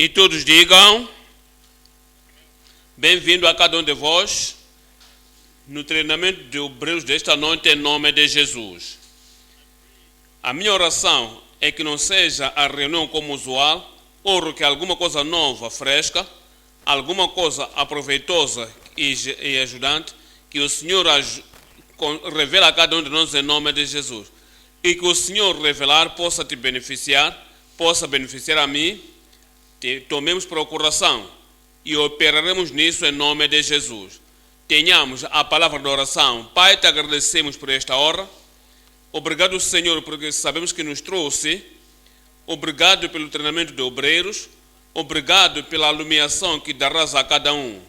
E todos digam, bem-vindo a cada um de vós no treinamento de obreiros desta noite em nome de Jesus. A minha oração é que não seja a reunião como usual, ou que alguma coisa nova, fresca, alguma coisa aproveitosa e ajudante, que o Senhor revela a cada um de nós em nome de Jesus. E que o Senhor revelar possa te beneficiar, possa beneficiar a mim. Tomemos para o coração e operaremos nisso em nome de Jesus. Tenhamos a palavra de oração. Pai, te agradecemos por esta hora. Obrigado, Senhor, porque sabemos que nos trouxe. Obrigado pelo treinamento de obreiros. Obrigado pela iluminação que darás a cada um.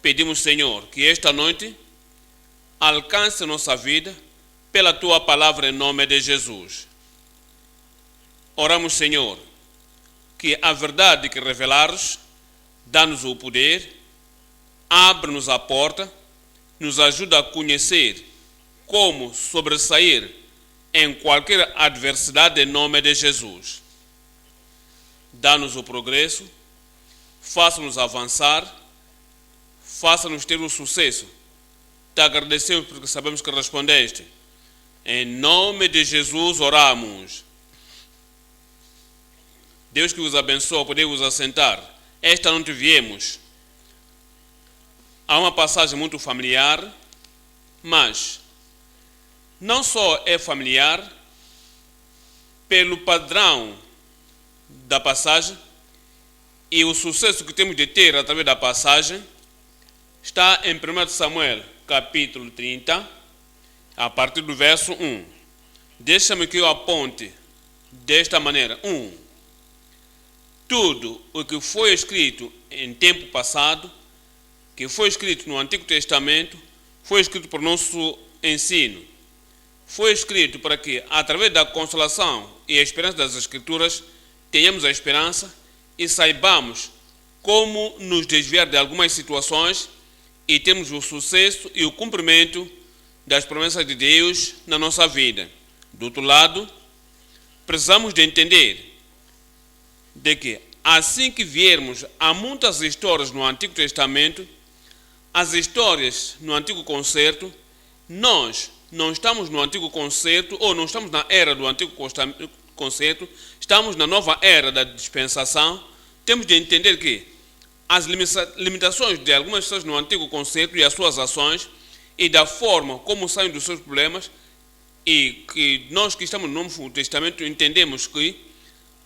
Pedimos, Senhor, que esta noite alcance nossa vida pela tua palavra em nome de Jesus. Oramos, Senhor, que a verdade que revelares, dá-nos o poder, abre-nos a porta, nos ajuda a conhecer como sobressair em qualquer adversidade em nome de Jesus. Dá-nos o progresso, faça-nos avançar, faça-nos ter o sucesso. Te agradecemos porque sabemos que respondeste. Em nome de Jesus oramos. Deus que os abençoe, podemos assentar. Esta noite viemos. Há uma passagem muito familiar, mas não só é familiar pelo padrão da passagem e o sucesso que temos de ter através da passagem, está em 1 Samuel, capítulo 30, a partir do verso 1. Deixa-me que eu aponte desta maneira. 1. Tudo o que foi escrito em tempo passado, que foi escrito no Antigo Testamento, foi escrito por nosso ensino. Foi escrito para que, através da consolação e a esperança das Escrituras, tenhamos a esperança e saibamos como nos desviar de algumas situações e termos o sucesso e o cumprimento das promessas de Deus na nossa vida. Do outro lado, precisamos de entender de que, assim que viermos a muitas histórias no Antigo Testamento, as histórias no Antigo Concerto, nós não estamos no Antigo Concerto, ou não estamos na era do Antigo Concerto, estamos na nova era da dispensação. Temos de entender que as limitações de algumas pessoas no Antigo Concerto e as suas ações, e da forma como saem dos seus problemas, e que nós que estamos no Novo Testamento entendemos que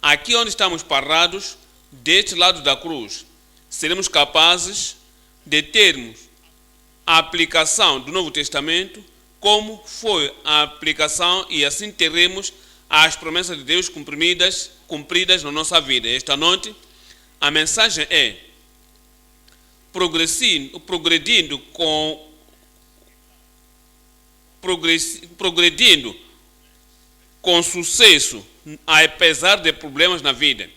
aqui onde estamos parados, deste lado da cruz, seremos capazes de termos a aplicação do Novo Testamento, como foi a aplicação, e assim teremos as promessas de Deus cumpridas na nossa vida. Esta noite, a mensagem é progredindo com sucesso, apesar de problemas na vida.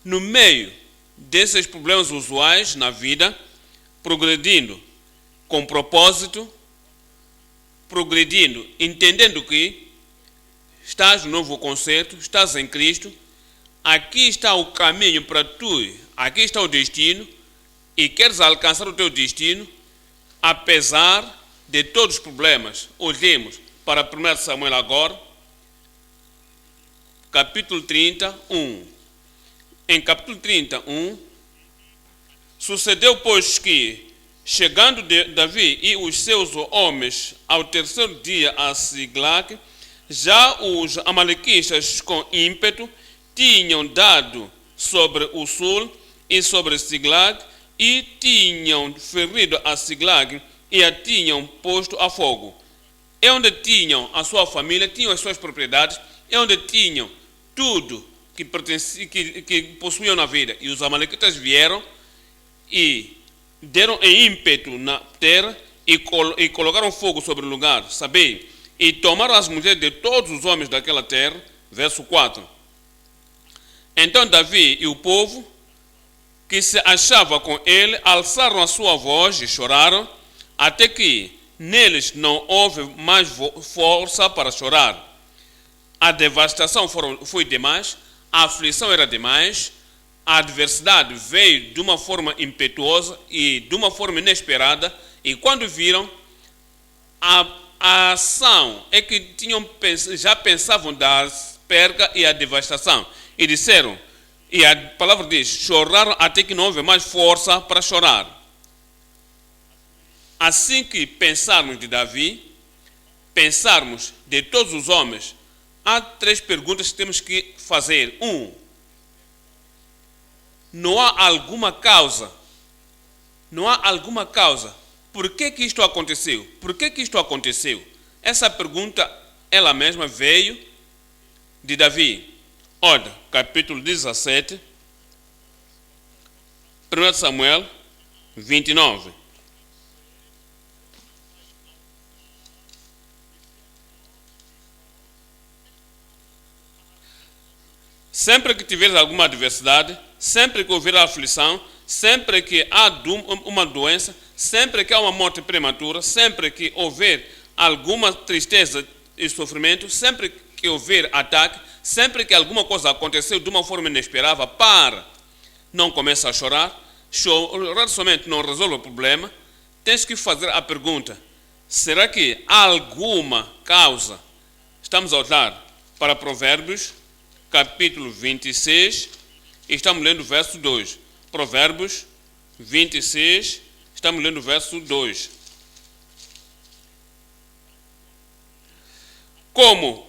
No meio desses problemas usuais na vida, progredindo com propósito, progredindo, entendendo que estás no novo concerto, estás em Cristo, aqui está o caminho para tu, aqui está o destino, e queres alcançar o teu destino, apesar de todos os problemas. Olhemos para 1 Samuel agora, capítulo 31. Em capítulo 31, sucedeu, pois, que, chegando Davi e os seus homens ao terceiro dia a Siglag, já os amalequitas com ímpeto tinham dado sobre o sul e sobre Siglag, e tinham ferido a Siglag e a tinham posto a fogo. É onde tinham a sua família, tinham as suas propriedades, é onde tinham tudo que possuíam na vida. E os amalequitas vieram e deram ímpeto na terra e colocaram fogo sobre o lugar, sabei, e tomaram as mulheres de todos os homens daquela terra. Verso 4. Então Davi e o povo que se achava com ele alçaram a sua voz e choraram, até que neles não houve mais força para chorar. A devastação foi demais, a aflição era demais, a adversidade veio de uma forma impetuosa e de uma forma inesperada, e quando viram, a ação é que já pensavam da perca e a devastação, e disseram, e a palavra diz, choraram até que não houve mais força para chorar. Assim que pensarmos de Davi, pensarmos de todos os homens, há 3 perguntas que temos que fazer. 1. Não há alguma causa? Não há alguma causa? Por que isto aconteceu? Por que isto aconteceu? Essa pergunta, ela mesma veio de Davi. Olha, capítulo 17, 1 Samuel 29. Sempre que tiveres alguma adversidade, sempre que houver aflição, sempre que há uma doença, sempre que há uma morte prematura, sempre que houver alguma tristeza e sofrimento, sempre que houver ataque, sempre que alguma coisa aconteceu de uma forma inesperada, para, não começa a chorar. Chorar somente não resolve o problema. Tens que fazer a pergunta: será que há alguma causa? Estamos a olhar para Provérbios, capítulo 26, e estamos lendo o verso 2. Provérbios 26, estamos lendo o verso 2. Como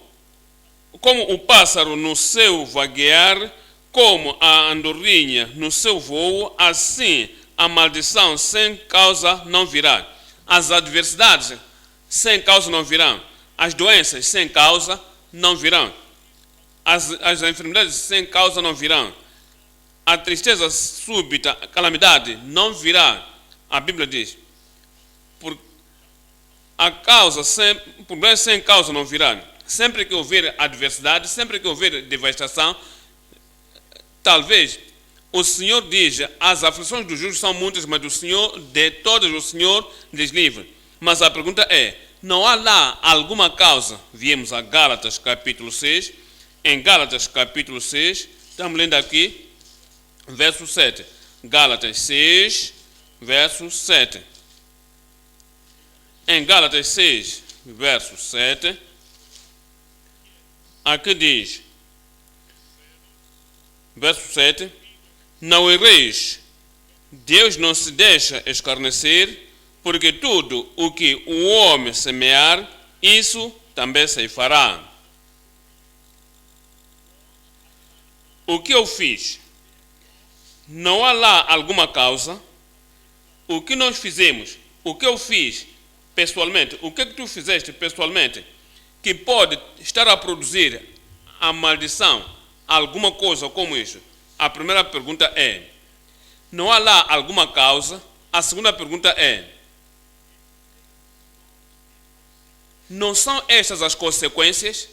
o pássaro no seu vaguear, como a andorinha no seu voo, assim a maldição sem causa não virá. As adversidades sem causa não virão. As doenças sem causa não virão. As enfermidades sem causa não virão. A tristeza súbita, a calamidade não virá. A Bíblia diz, problemas sem causa não virá. Sempre que houver adversidade, sempre que houver devastação, talvez o Senhor diz, as aflições dos justos são muitas, mas de todas o Senhor lhes livra. Mas a pergunta é, não há lá alguma causa? Viemos a Gálatas capítulo 6, em Gálatas capítulo 6, estamos lendo aqui, verso 7. Gálatas 6, verso 7. Em Gálatas 6, verso 7, aqui diz, verso 7, não erreis, Deus não se deixa escarnecer, porque tudo o que o homem semear, isso também se fará. O que eu fiz? Não há lá alguma causa? O que nós fizemos? O que eu fiz pessoalmente? O que tu fizeste pessoalmente que pode estar a produzir a maldição, alguma coisa como isso? A primeira pergunta é, não há lá alguma causa? A segunda pergunta é, não são estas as consequências?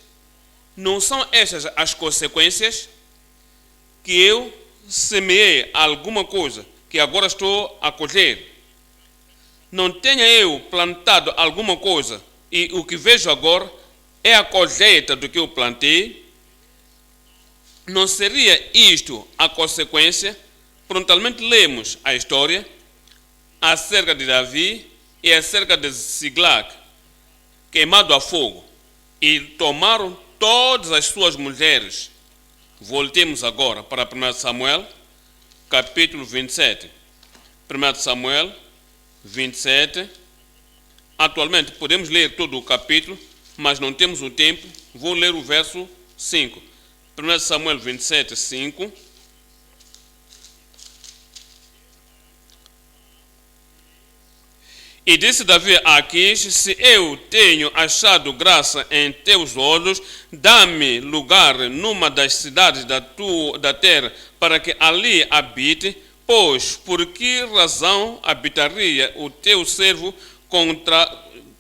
Não são estas as consequências que eu semeei alguma coisa que agora estou a colher? Não tenha eu plantado alguma coisa e o que vejo agora é a colheita do que eu plantei? Não seria isto a consequência? Prontamente lemos a história acerca de Davi e acerca de Ziklag, queimado a fogo, e tomaram todas as suas mulheres. Voltemos agora para 1 Samuel, capítulo 27. 1 Samuel 27. Atualmente podemos ler todo o capítulo, mas não temos o tempo. Vou ler o verso 5. 1 Samuel 27, 5. E disse Davi a Aquis, se eu tenho achado graça em teus olhos, dá-me lugar numa das cidades da terra, para que ali habite, pois por que razão habitaria o teu servo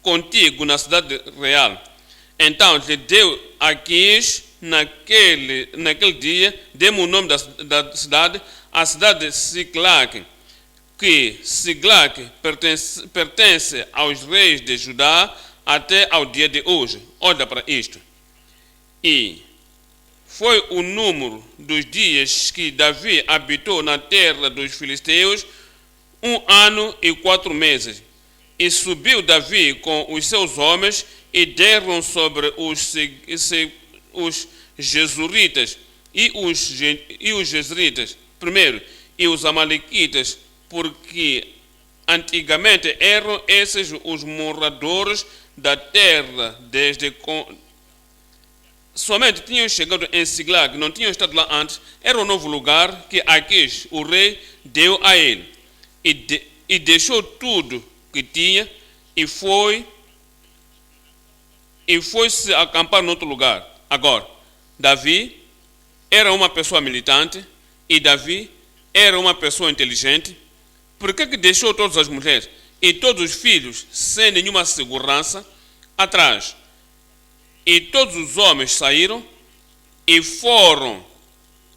contigo na cidade real? Então lhe deu Aquis, naquele dia, deu-me o nome da cidade, a cidade de Ziklag, que Ziklag pertence aos reis de Judá até ao dia de hoje. Olha para isto. E foi o número dos dias que Davi habitou na terra dos filisteus, 1 ano e 4 meses. E subiu Davi com os seus homens e deram sobre os Jesuritas e os Jezritas, primeiro, e os Amalequitas, porque antigamente eram esses os moradores da terra, somente tinham chegado em Siglag, não tinham estado lá antes, era um novo lugar que Aquis, o rei, deu a ele. E deixou tudo que tinha e foi se acampar em outro lugar. Agora, Davi era uma pessoa militante e Davi era uma pessoa inteligente. Por que deixou todas as mulheres e todos os filhos sem nenhuma segurança atrás? E todos os homens saíram e foram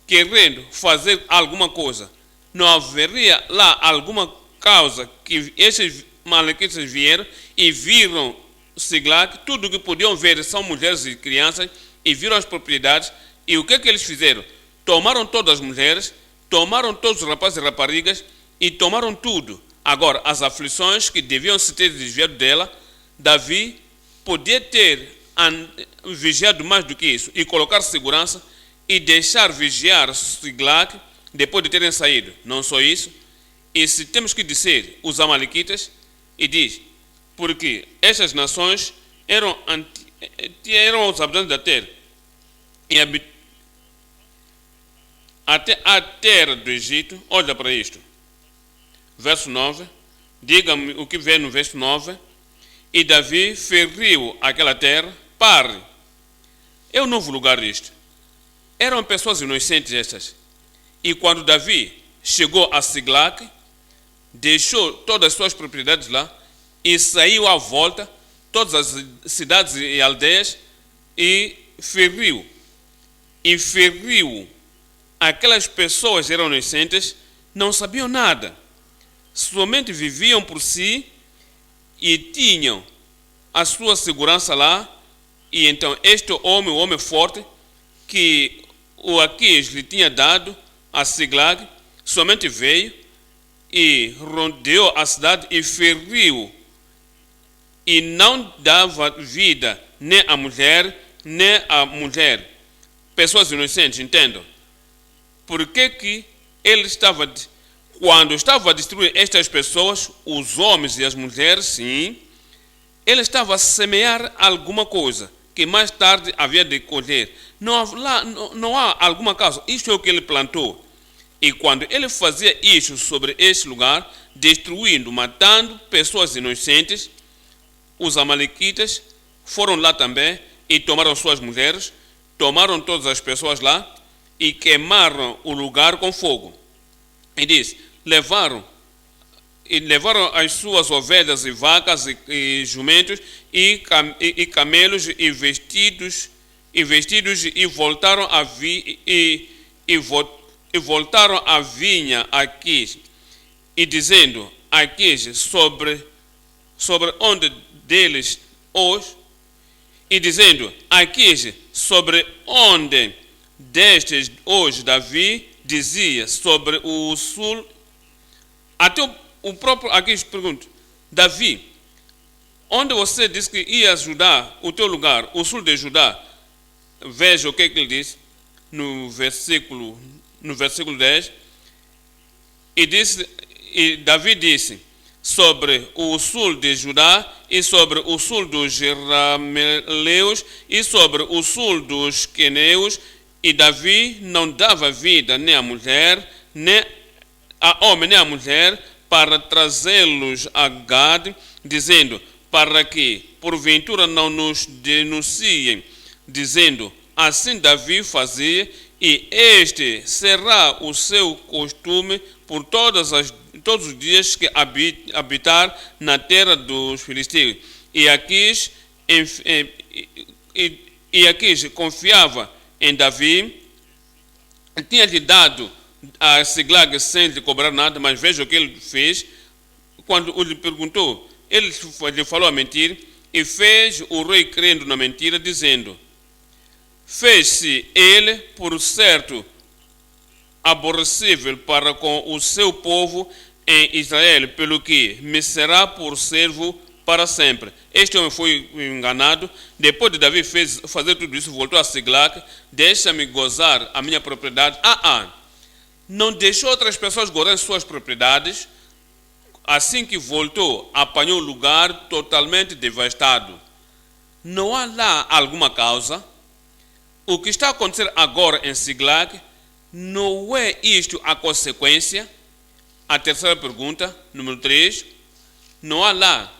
querendo fazer alguma coisa. Não haveria lá alguma causa que esses malequitas vieram e viram Siglag, tudo o que podiam ver são mulheres e crianças, e viram as propriedades. E o que eles fizeram? Tomaram todas as mulheres, tomaram todos os rapazes e raparigas e tomaram tudo. Agora, as aflições que deviam se ter desviado dela, Davi podia ter vigiado mais do que isso e colocar segurança e deixar vigiar Siglag depois de terem saído. Não só isso, e se temos que dizer os amalequitas, e diz, porque estas nações eram os habitantes da terra e até a terra do Egito. Olha para isto, verso 9, diga-me o que vê no verso 9. E Davi feriu aquela terra. Pare, é um novo lugar isto. Eram pessoas inocentes estas. E quando Davi chegou a Siglag, deixou todas as suas propriedades lá e saiu à volta todas as cidades e aldeias e feriu. E feriu aquelas pessoas que eram inocentes, não sabiam nada, somente viviam por si e tinham a sua segurança lá. E então este homem, o homem forte, que o Aquis lhe tinha dado a Siglag, somente veio e rodeou a cidade e feriu. E não dava vida nem à mulher, nem à mulher. Pessoas inocentes, entendam. Por que ele estava, quando estava a destruir estas pessoas, os homens e as mulheres, sim, ele estava a semear alguma coisa que mais tarde havia de colher. Não há alguma causa. Isto é o que ele plantou. E quando ele fazia isso sobre este lugar, destruindo, matando pessoas inocentes, os amalequitas foram lá também e tomaram suas mulheres, tomaram todas as pessoas lá e queimaram o lugar com fogo. E diz, levaram as suas ovelhas e vacas e jumentos e camelos e vestidos e voltaram voltaram à vinha Aquis, e dizendo Aquis sobre onde deles hoje, e dizendo Aquis sobre onde destes hoje Davi dizia sobre o sul. Até o próprio Aquis pergunta, Davi, onde você disse que ia ajudar o teu lugar, o sul de Judá? Veja o que ele diz no versículo 10. E Davi disse sobre o sul de Judá e sobre o sul dos Jerameleus e sobre o sul dos Queneus. E Davi não dava vida nem à mulher, nem a homem nem à mulher, para trazê-los a Gade, dizendo, para que porventura não nos denunciem, dizendo, assim Davi fazia, e este será o seu costume por todos os dias que habitar na terra dos filisteus. E Aquis confiava em Davi, tinha-lhe dado a Siglag sem lhe cobrar nada, mas veja o que ele fez. Quando lhe perguntou, ele lhe falou a mentira e fez o rei crendo na mentira, dizendo, fez-se ele, por certo, aborrecível para com o seu povo em Israel, pelo que me será por servo para sempre. Este homem foi enganado. Depois de Davi fazer tudo isso, voltou a Siglac. Deixa-me gozar a minha propriedade. Não deixou outras pessoas gozarem suas propriedades. Assim que voltou, apanhou o lugar totalmente devastado. Não há lá alguma causa. O que está a acontecer agora em Siglac, não é isto a consequência? A terceira pergunta, número 3. Não há lá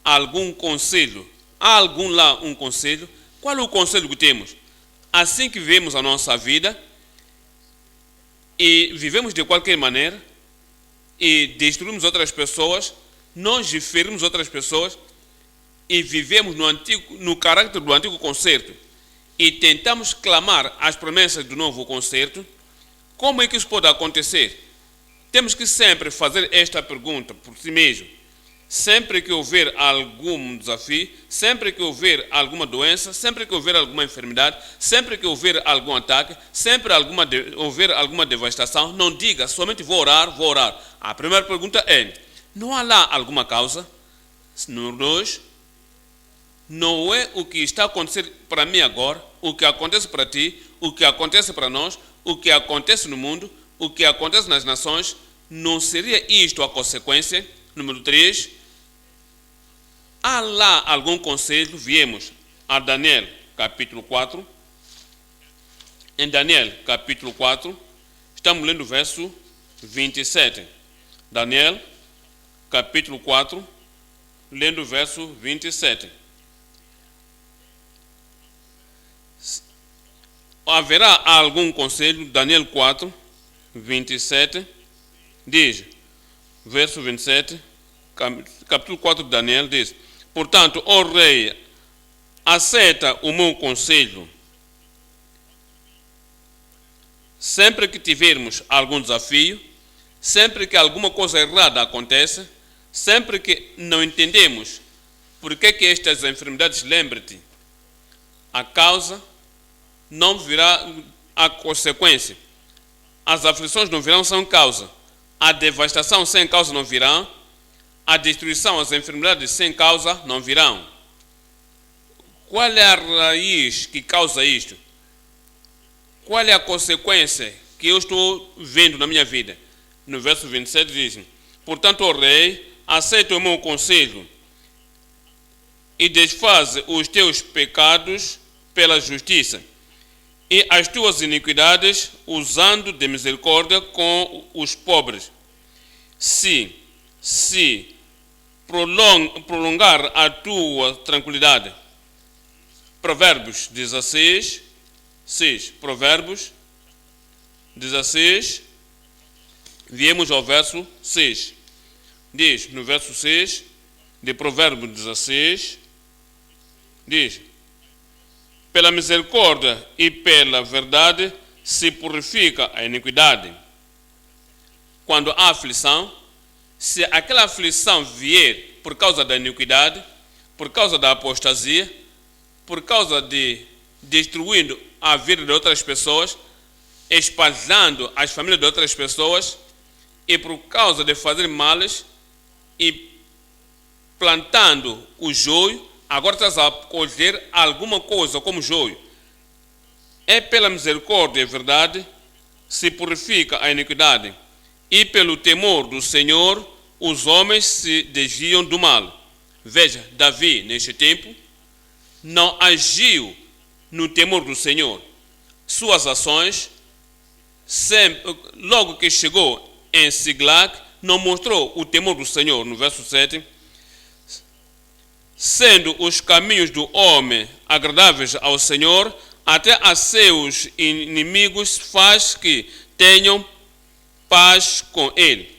algum conselho? Há algum lá um conselho? Qual é o conselho que temos? Assim que vivemos a nossa vida, e vivemos de qualquer maneira, e destruímos outras pessoas, nós ferimos outras pessoas, e vivemos no caráter do antigo concerto, e tentamos clamar as promessas do novo concerto, como é que isso pode acontecer? Temos que sempre fazer esta pergunta por si mesmo. Sempre que houver algum desafio, sempre que houver alguma doença, sempre que houver alguma enfermidade, sempre que houver algum ataque, sempre houver alguma devastação, não diga somente vou orar. A primeira pergunta é, não há lá alguma causa? Número 2, não é o que está a acontecer para mim agora, o que acontece para ti, o que acontece para nós, o que acontece no mundo, o que acontece nas nações, não seria isto a consequência? Número 3, há lá algum conselho? Viemos a Daniel, capítulo 4. Em Daniel, capítulo 4, estamos lendo o verso 27. Daniel, capítulo 4, lendo o verso 27. Haverá algum conselho? Daniel 4, 27, diz, verso 27, capítulo 4 de Daniel, diz, portanto, ó rei, aceita o meu conselho. Sempre que tivermos algum desafio, sempre que alguma coisa errada acontece, sempre que não entendemos por que estas enfermidades, lembre-te, a causa não virá a consequência. As aflições não virão sem causa. A devastação sem causa não virá. A destruição, as enfermidades sem causa não virão. Qual é a raiz que causa isto? Qual é a consequência que eu estou vendo na minha vida? No verso 27 diz, portanto, ó rei, aceita o meu conselho e desfaz os teus pecados pela justiça e as tuas iniquidades usando de misericórdia com os pobres. Se prolongar a tua tranquilidade. Provérbios 16, 6. Provérbios 16, viemos ao verso 6. Diz, no verso 6 de Provérbios 16, diz, pela misericórdia e pela verdade se purifica a iniquidade. Quando há aflição, se aquela aflição vier por causa da iniquidade, por causa da apostasia, por causa de destruindo a vida de outras pessoas, espalhando as famílias de outras pessoas, e por causa de fazer males e plantando o joio, agora estás a colher alguma coisa como joio. É pela misericórdia e verdade se purifica a iniquidade, e pelo temor do Senhor os homens se desviam do mal. Veja, Davi, neste tempo, não agiu no temor do Senhor. Suas ações, logo que chegou em Siglac, não mostrou o temor do Senhor. No verso 7, sendo os caminhos do homem agradáveis ao Senhor, até a seus inimigos faz que tenham paz com ele.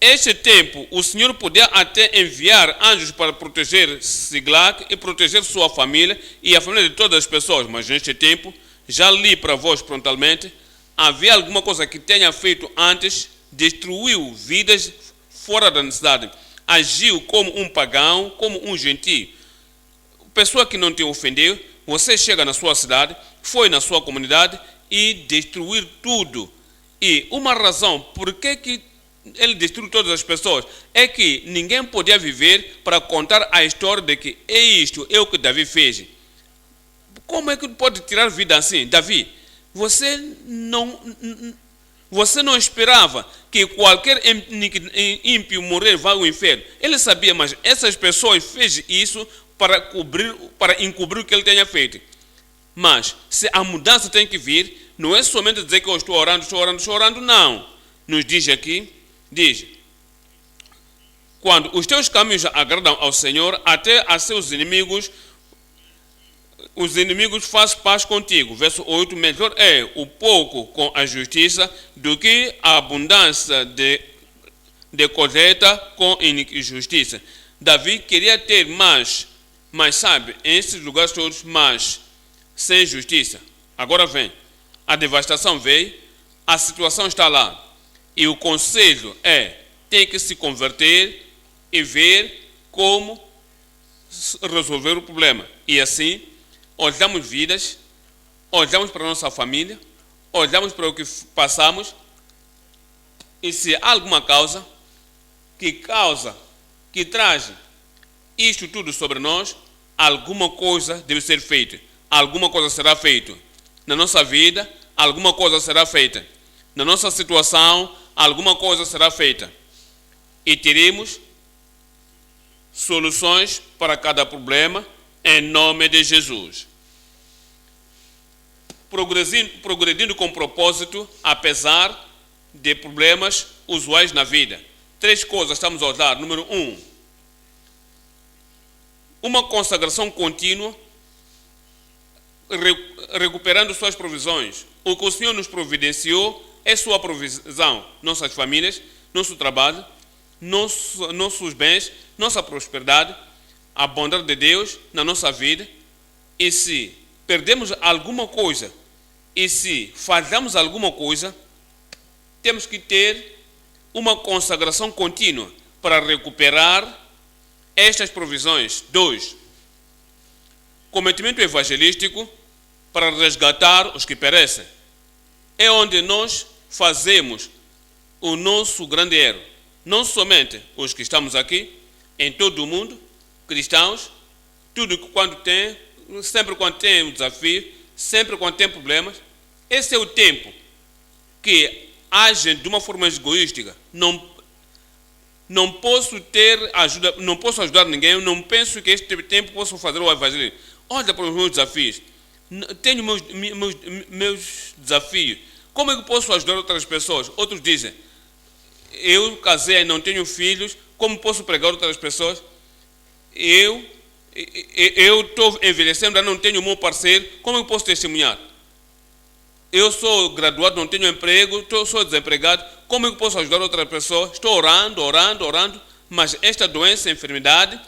Este tempo, o Senhor podia até enviar anjos para proteger Siglac e proteger sua família e a família de todas as pessoas, mas neste tempo, já li para vós prontamente, havia alguma coisa que tenha feito antes, destruiu vidas fora da necessidade, agiu como um pagão, como um gentio. Pessoa que não te ofendeu, você chega na sua cidade, foi na sua comunidade e destruir tudo. E uma razão por que ele destruiu todas as pessoas é que ninguém podia viver para contar a história de que é isto, é o que Davi fez. Como é que pode tirar vida assim? Davi, você não esperava que qualquer ímpio morrer vá ao inferno. Ele sabia, mas essas pessoas fez isso para encobrir o que ele tenha feito. Mas se a mudança tem que vir, não é somente dizer que eu estou orando, não. Nos diz aqui, quando os teus caminhos agradam ao Senhor, até a seus inimigos, os inimigos fazem paz contigo. Verso 8, melhor é o pouco com a justiça do que a abundância de colheita com injustiça. Davi queria ter mais, mas sabe, em esses lugares todos, mas sem justiça. Agora vem, a devastação veio, a situação está lá. E o conselho tem que se converter e ver como resolver o problema. E assim, olhamos vidas, olhamos para a nossa família, olhamos para o que passamos, e se há alguma causa que traz isto tudo sobre nós, alguma coisa deve ser feita, alguma coisa será feita. Na nossa vida, alguma coisa será feita. Na nossa situação, alguma coisa será feita. E teremos soluções para cada problema, em nome de Jesus. Progredindo com propósito, apesar de problemas usuais na vida. 3 coisas estamos a olhar. Número 1, uma consagração contínua, recuperando suas provisões. O que o Senhor nos providenciou é sua provisão. Nossas famílias, nosso trabalho, nossos bens, nossa prosperidade, a bondade de Deus na nossa vida. E se perdemos alguma coisa, e se falhamos alguma coisa, temos que ter uma consagração contínua para recuperar estas provisões. 2, cometimento evangelístico para resgatar os que perecem. É onde nós fazemos o nosso grande erro. Não somente os que estamos aqui, em todo o mundo, cristãos, sempre quando tem um desafio, sempre quando tem problemas, esse é o tempo que agem de uma forma egoística. Não posso ajudar ninguém, não penso que este tempo posso fazer o evangelismo. Olha para os meus desafios. Tenho meus desafios. Como é que posso ajudar outras pessoas? Outros dizem, eu casei e não tenho filhos, como posso pregar outras pessoas? Eu estou envelhecendo, não tenho um bom parceiro, como eu posso testemunhar? Eu sou graduado, não tenho emprego, sou desempregado, como eu posso ajudar outras pessoas? Estou orando, mas esta doença, a enfermidade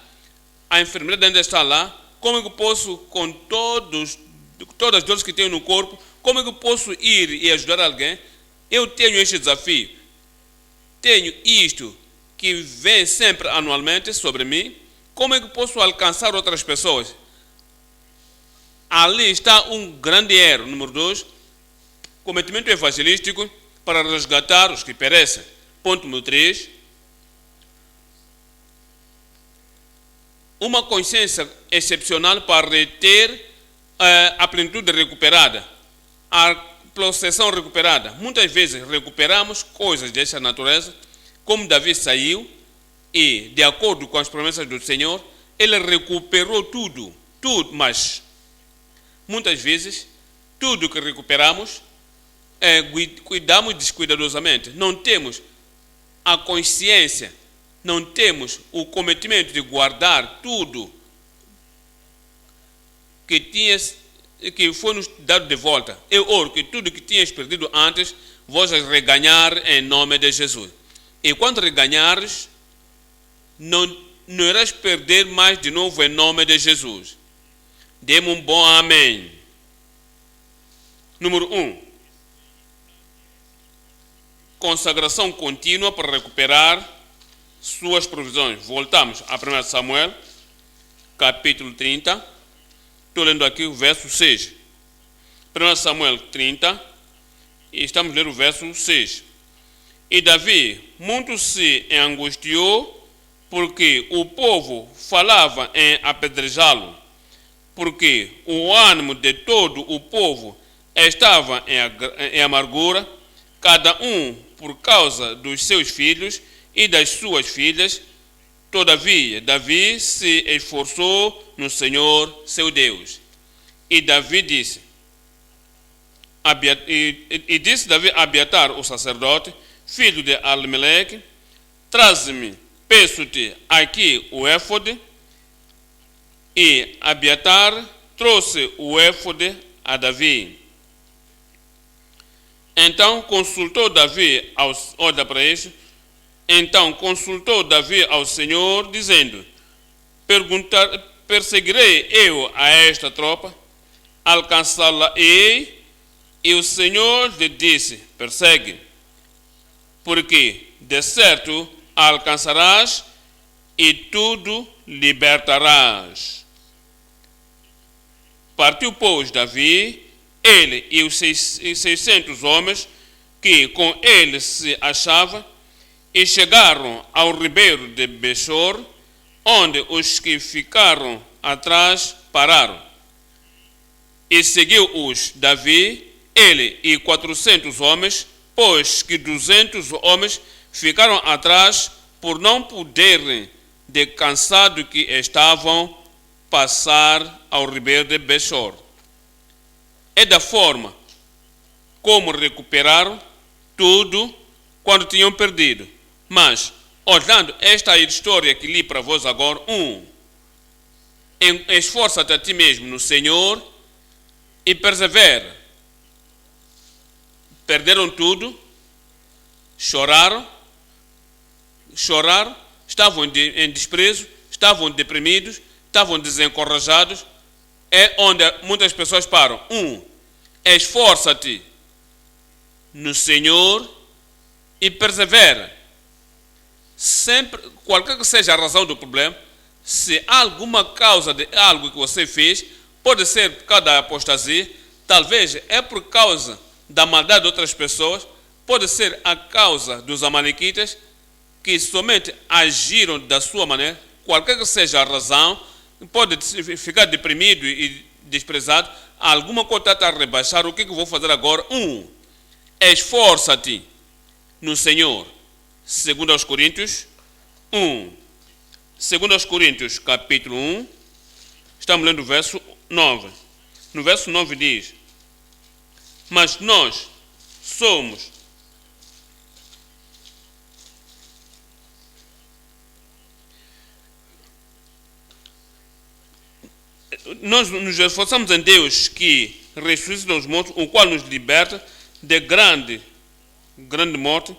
ainda está lá. Como eu posso, com todas as dores que tenho no corpo, como eu posso ir e ajudar alguém? Eu tenho este desafio. Tenho isto que vem sempre anualmente sobre mim. Como é que posso alcançar outras pessoas? Ali está um grande erro. Número 2, cometimento evangelístico para resgatar os que perecem. Ponto número 3, uma consciência excepcional para reter a plenitude recuperada, a possessão recuperada. Muitas vezes recuperamos coisas dessa natureza, como Davi saiu e, de acordo com as promessas do Senhor, ele recuperou tudo, mas muitas vezes tudo que recuperamos cuidamos descuidadosamente. Não temos a consciência, não temos o cometimento de guardar tudo que foi nos dado de volta. Eu oro que tudo que tinhas perdido antes, vós reganhar em nome de Jesus. E quando reganhares, não irás perder mais de novo em nome de Jesus. Dê-me um bom amém. Número 1, consagração contínua para recuperar suas provisões. Voltamos a 1 Samuel, capítulo 30. Estou lendo aqui o verso 6. 1 Samuel 30, e estamos lendo o verso 6. E Davi muito se angustiou, porque o povo falava em apedrejá-lo, porque o ânimo de todo o povo estava em amargura, cada um por causa dos seus filhos e das suas filhas. Todavia, Davi se esforçou no Senhor, seu Deus. E Davi disse, disse Davi a Abiatar, o sacerdote, filho de Alimeleque, traze-me, peço-te, aqui o éfode. E Abiatar trouxe o éfode a Davi. Então consultou Davi olha para isso. Então consultou Davi ao Senhor, dizendo, perseguirei eu a esta tropa, alcançá-la-ei? E o Senhor lhe disse, persegue, porque de certo a alcançarás e tudo libertarás. Partiu, pois, Davi, ele e os 600 homens que com ele se achavam, e chegaram ao ribeiro de Besor, onde os que ficaram atrás pararam. E seguiu-os Davi, ele e 400 homens, pois que 200 homens ficaram atrás por não poderem, de cansado que estavam, passar ao ribeiro de Besor. É da forma como recuperaram tudo quando tinham perdido. Mas, olhando esta história que li para vós agora, esforça-te a ti mesmo no Senhor e persevera. Perderam tudo, choraram, estavam em desprezo, estavam deprimidos, estavam desencorajados. É onde muitas pessoas param. Esforça-te no Senhor e persevera. Sempre, qualquer que seja a razão do problema, se há alguma causa de algo que você fez, pode ser por causa da apostasia, talvez é por causa da maldade de outras pessoas, pode ser a causa dos amalequitas, que somente agiram da sua maneira, qualquer que seja a razão, pode ficar deprimido e desprezado, alguma coisa está a rebaixar. O que eu vou fazer agora? Esforça-te no Senhor. 2 Coríntios 2 Coríntios capítulo 1, estamos lendo o verso 9. No verso 9 diz, mas nós somos nós nos esforçamos em Deus que ressuscita os mortos, o qual nos liberta de grande morte.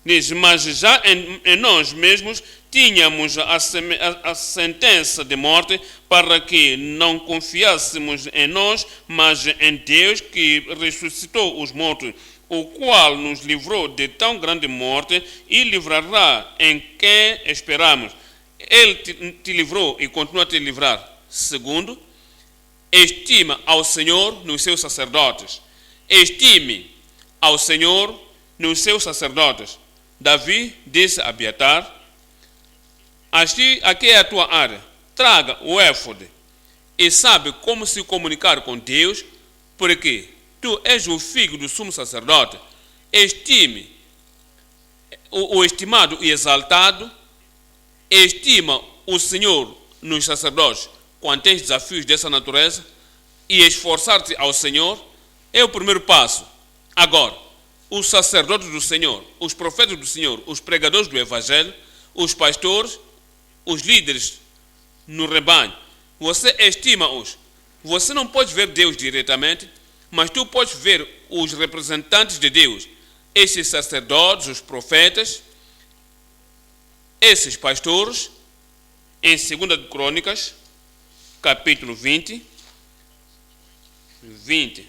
Diz, mas já em nós mesmos tínhamos a sentença de morte, para que não confiássemos em nós, mas em Deus que ressuscitou os mortos, o qual nos livrou de tão grande morte e livrará em quem esperamos. Ele te livrou e continua a te livrar. Segundo, estima ao Senhor nos seus sacerdotes. Estime ao Senhor nos seus sacerdotes. Davi disse a Abiatar, aqui é a tua área, traga o éfode e sabe como se comunicar com Deus, porque tu és o filho do sumo sacerdote. Estime o estimado e exaltado, estima o Senhor nos sacerdotes quando tens desafios dessa natureza, e esforçar-te ao Senhor é o primeiro passo. Agora, os sacerdotes do Senhor, os profetas do Senhor, os pregadores do Evangelho, os pastores, os líderes no rebanho, você estima-os. Você não pode ver Deus diretamente, mas tu podes ver os representantes de Deus, esses sacerdotes, os profetas, esses pastores, em 2 Crônicas, capítulo 20, 2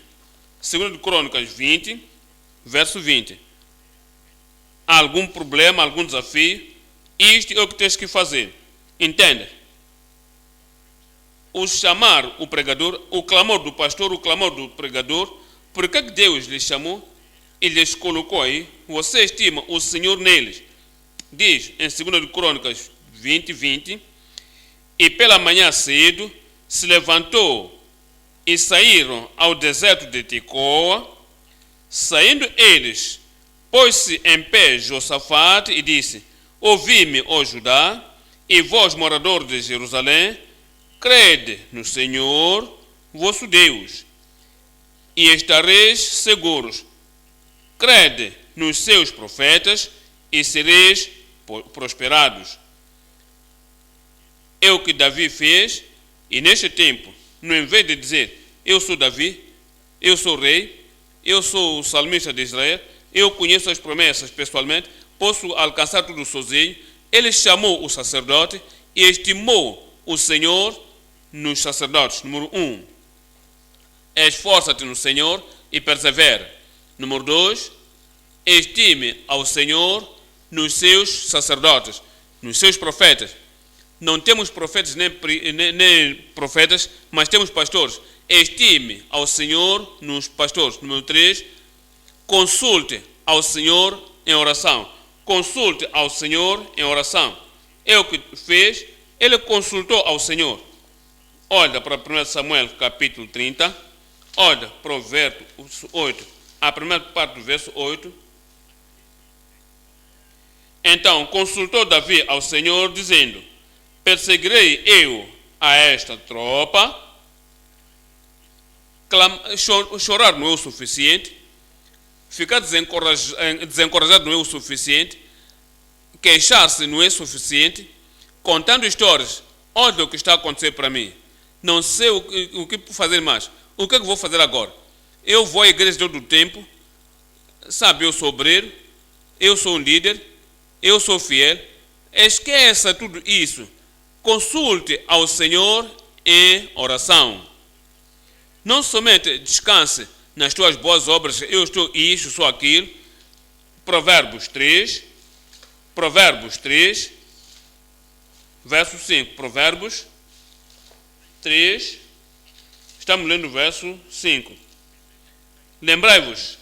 Crônicas 20, verso 20. Há algum problema, algum desafio, isto é o que tens que fazer. Entende? o chamar o pregador, o clamor do pastor, o clamor do pregador, por que Deus lhes chamou e lhes colocou aí? Você estima o Senhor neles. Diz em 2 Crônicas 20:20, e pela manhã cedo se levantou e saíram ao deserto de Tecoa. Saindo eles, pôs-se em pé Josafate e disse: ouvi-me, ó Judá, e vós, moradores de Jerusalém, crede no Senhor vosso Deus, e estareis seguros. Crede nos seus profetas, e sereis prosperados. É o que Davi fez, e neste tempo, no invés de dizer: eu sou Davi, eu sou rei, eu sou o salmista de Israel, eu conheço as promessas pessoalmente, posso alcançar tudo sozinho, ele chamou o sacerdote e estimou o Senhor nos sacerdotes. Número 1, esforça-te no Senhor e persevera. Número 2, estime ao Senhor nos seus sacerdotes, nos seus profetas. Não temos profetas nem profetas, mas temos pastores. Estime ao Senhor nos pastores. Número 3, consulte ao Senhor em oração. Consulte ao Senhor em oração. É o que fez, ele consultou ao Senhor. Olha para 1 Samuel capítulo 30, olha para o verso 8, a primeira parte do verso 8. Então consultou Davi ao Senhor, dizendo: perseguirei eu a esta tropa? Chorar não é o suficiente, ficar desencorajado não é o suficiente, queixar-se não é suficiente, contando histórias: olha o que está a acontecer para mim, não sei o que fazer mais, o que é que vou fazer agora? Eu vou à igreja todo o tempo, sabe, eu sou obreiro, eu sou um líder, eu sou fiel. Esqueça tudo isso, consulte ao Senhor em oração. Não somente descanse nas tuas boas obras, eu estou isso, sou aquilo. Provérbios 3, verso 5. Provérbios 3, estamos lendo o verso 5. Lembrai-vos,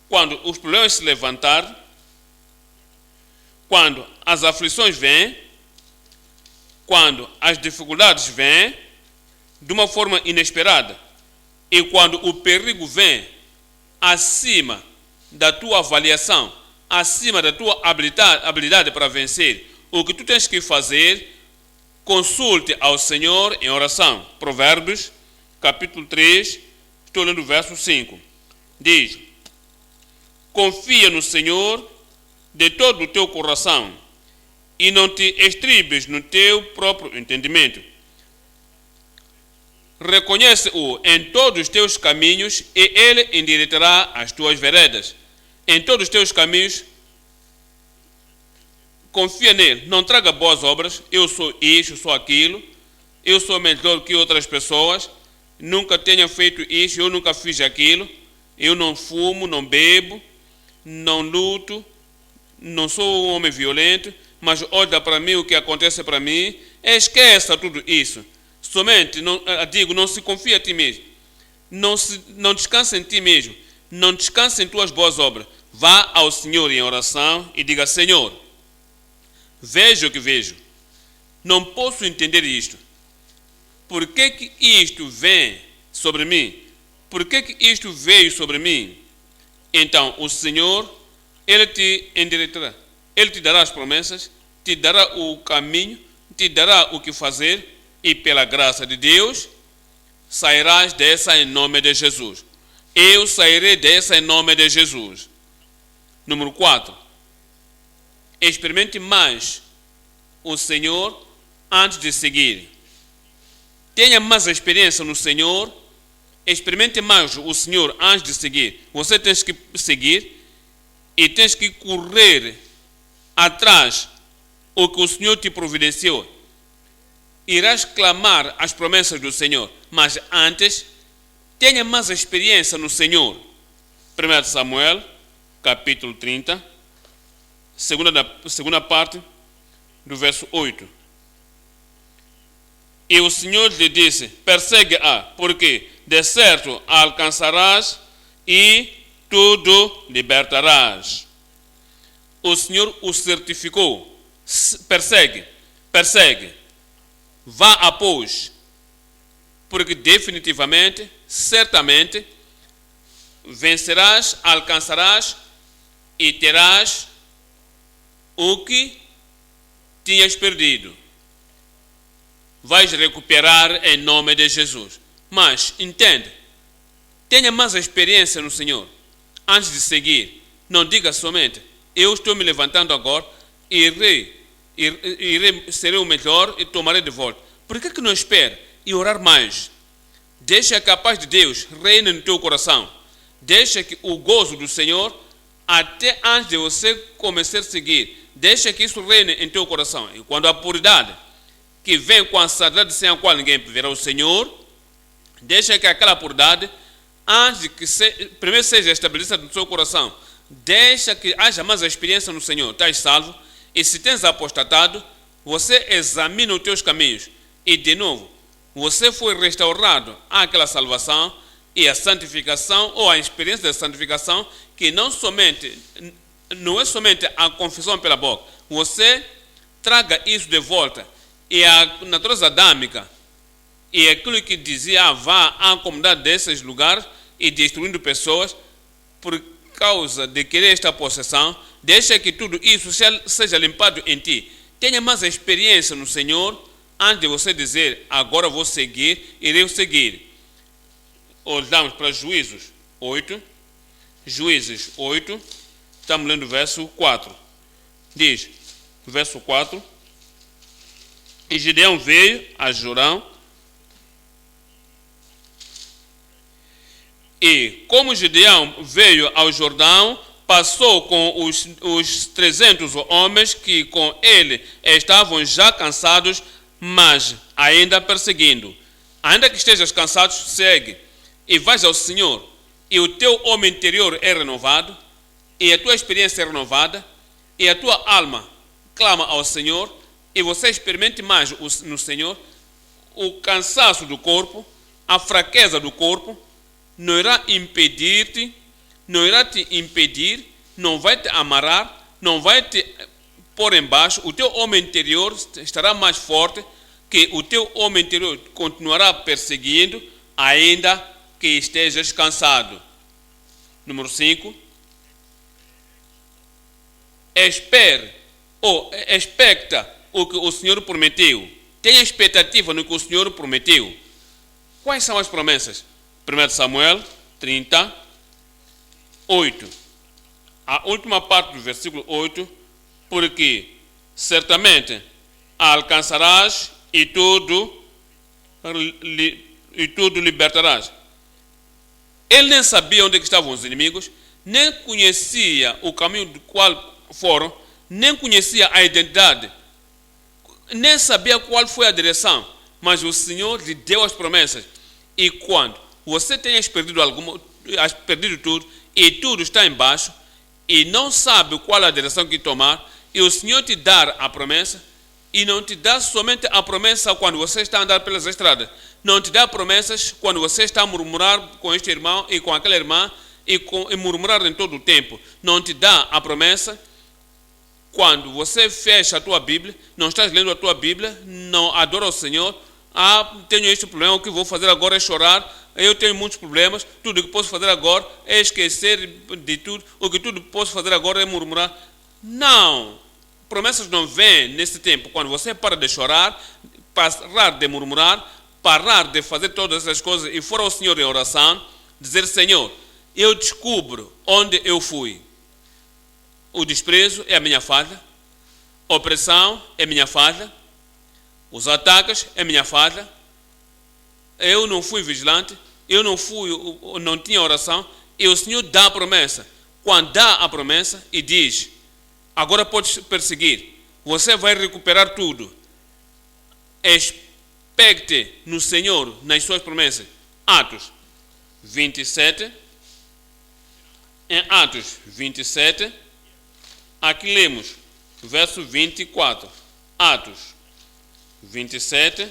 quando os problemas se levantarem, quando as aflições vêm, quando as dificuldades vêm de uma forma inesperada, e quando o perigo vem acima da tua avaliação, acima da tua habilidade para vencer, o que tu tens que fazer, consulte ao Senhor em oração. Provérbios, capítulo 3, estou lendo o verso 5. Diz: confia no Senhor de todo o teu coração e não te estribes no teu próprio entendimento. Reconhece-o em todos os teus caminhos e ele endireitará as tuas veredas. Em todos os teus caminhos, confia nele. Não traga boas obras. Eu sou isso, sou aquilo. Eu sou melhor que outras pessoas. Nunca tenha feito isso, eu nunca fiz aquilo. Eu não fumo, não bebo, não luto, não sou um homem violento. Mas olha para mim o que acontece para mim. Esqueça tudo isso. Somente, não se confia em ti mesmo. Não descansa em ti mesmo. Não descansa em tuas boas obras. Vá ao Senhor em oração e diga: Senhor, vejo o que vejo. Não posso entender isto. Por que isto vem sobre mim? Por que isto veio sobre mim? Então o Senhor, ele te endireitará. Ele te dará as promessas, te dará o caminho, te dará o que fazer. E pela graça de Deus, sairás dessa em nome de Jesus. Eu sairei dessa em nome de Jesus. Número 4. Experimente mais o Senhor antes de seguir. Tenha mais experiência no Senhor. Experimente mais o Senhor antes de seguir. Você tem que seguir e tens que correr atrás o que o Senhor te providenciou. Irás clamar as promessas do Senhor, mas antes, tenha mais experiência no Senhor. 1 Samuel, capítulo 30, segunda parte do verso 8. E o Senhor lhe disse: persegue-a, porque de certo a alcançarás e tudo libertarás. O Senhor o certificou: persegue, persegue, vá após, porque definitivamente, certamente, vencerás, alcançarás e terás o que tinhas perdido. Vais recuperar em nome de Jesus. Mas, entende, tenha mais experiência no Senhor antes de seguir. Não diga somente: eu estou me levantando agora, serei o melhor e tomarei de volta. Por que não espera e orar mais? Deixa que a paz de Deus reine no teu coração. Deixa que o gozo do Senhor, até antes de você começar a seguir, deixa que isso reine em teu coração. E quando a puridade que vem com a santidade sem a qual ninguém verá o Senhor, deixa que aquela puridade, antes de que primeiro seja estabelecida no seu coração, deixa que haja mais experiência no Senhor. Estás salvo, e se tens apostatado, você examina os teus caminhos, e de novo, você foi restaurado àquela salvação e a santificação, ou a experiência da santificação, que não é somente a confissão pela boca. Você traga isso de volta. E a natureza adâmica, e aquilo que dizia: vá à comunidade desses lugares e destruindo pessoas por causa de querer esta possessão, deixa que tudo isso seja limpado em ti. Tenha mais experiência no Senhor antes de você dizer: agora vou seguir, irei seguir. Olhamos para Juízes 8. Juízes 8, estamos lendo o verso 4. Diz, verso 4: e Gideão veio a Jordão, e como Gideão veio ao Jordão, passou com os 300 homens que com ele estavam já cansados, mas ainda perseguindo. Ainda que estejas cansado, segue e vais ao Senhor, e o teu homem interior é renovado, e a tua experiência é renovada, e a tua alma clama ao Senhor, e você experimente mais no Senhor. O cansaço do corpo, a fraqueza do corpo, não irá impedir-te, não irá te impedir, não vai te amarrar, não vai te pôr embaixo. O teu homem interior estará mais forte, que o teu homem interior continuará perseguindo, ainda que estejas cansado. Número 5. Espere, ou expecta o que o Senhor prometeu. Tenha expectativa no que o Senhor prometeu. Quais são as promessas? 1 Samuel 38. A última parte do versículo 8. Porque certamente alcançarás e tudo libertarás. Ele nem sabia onde estavam os inimigos, nem conhecia o caminho do qual foram, nem conhecia a identidade, nem sabia qual foi a direção, mas o Senhor lhe deu as promessas. E quando você tenhas perdido tudo, e tudo está embaixo, e não sabe qual é a direção que tomar, e o Senhor te dar a promessa, e não te dá somente a promessa quando você está a andar pelas estradas, não te dá promessas quando você está a murmurar com este irmão e com aquela irmã, e murmurar em todo o tempo. Não te dá a promessa quando você fecha a tua Bíblia, não estás lendo a tua Bíblia, não adora o Senhor. Tenho este problema, o que vou fazer agora é chorar, eu tenho muitos problemas, tudo o que posso fazer agora é esquecer de tudo, o que tudo posso fazer agora é murmurar. Não, promessas não vêm nesse tempo, quando você para de chorar, parar de murmurar, parar de fazer todas essas coisas e for ao Senhor em oração, dizer: Senhor, eu descubro onde eu fui. O desprezo é a minha falha, a opressão é minha falha, os ataques é minha falha, eu não fui vigilante, eu não tinha oração, e o Senhor dá a promessa. Quando dá a promessa e diz: agora podes perseguir, você vai recuperar tudo. Expecte no Senhor, nas suas promessas. Atos 27, em Atos 27, aqui lemos verso 24. Atos 27,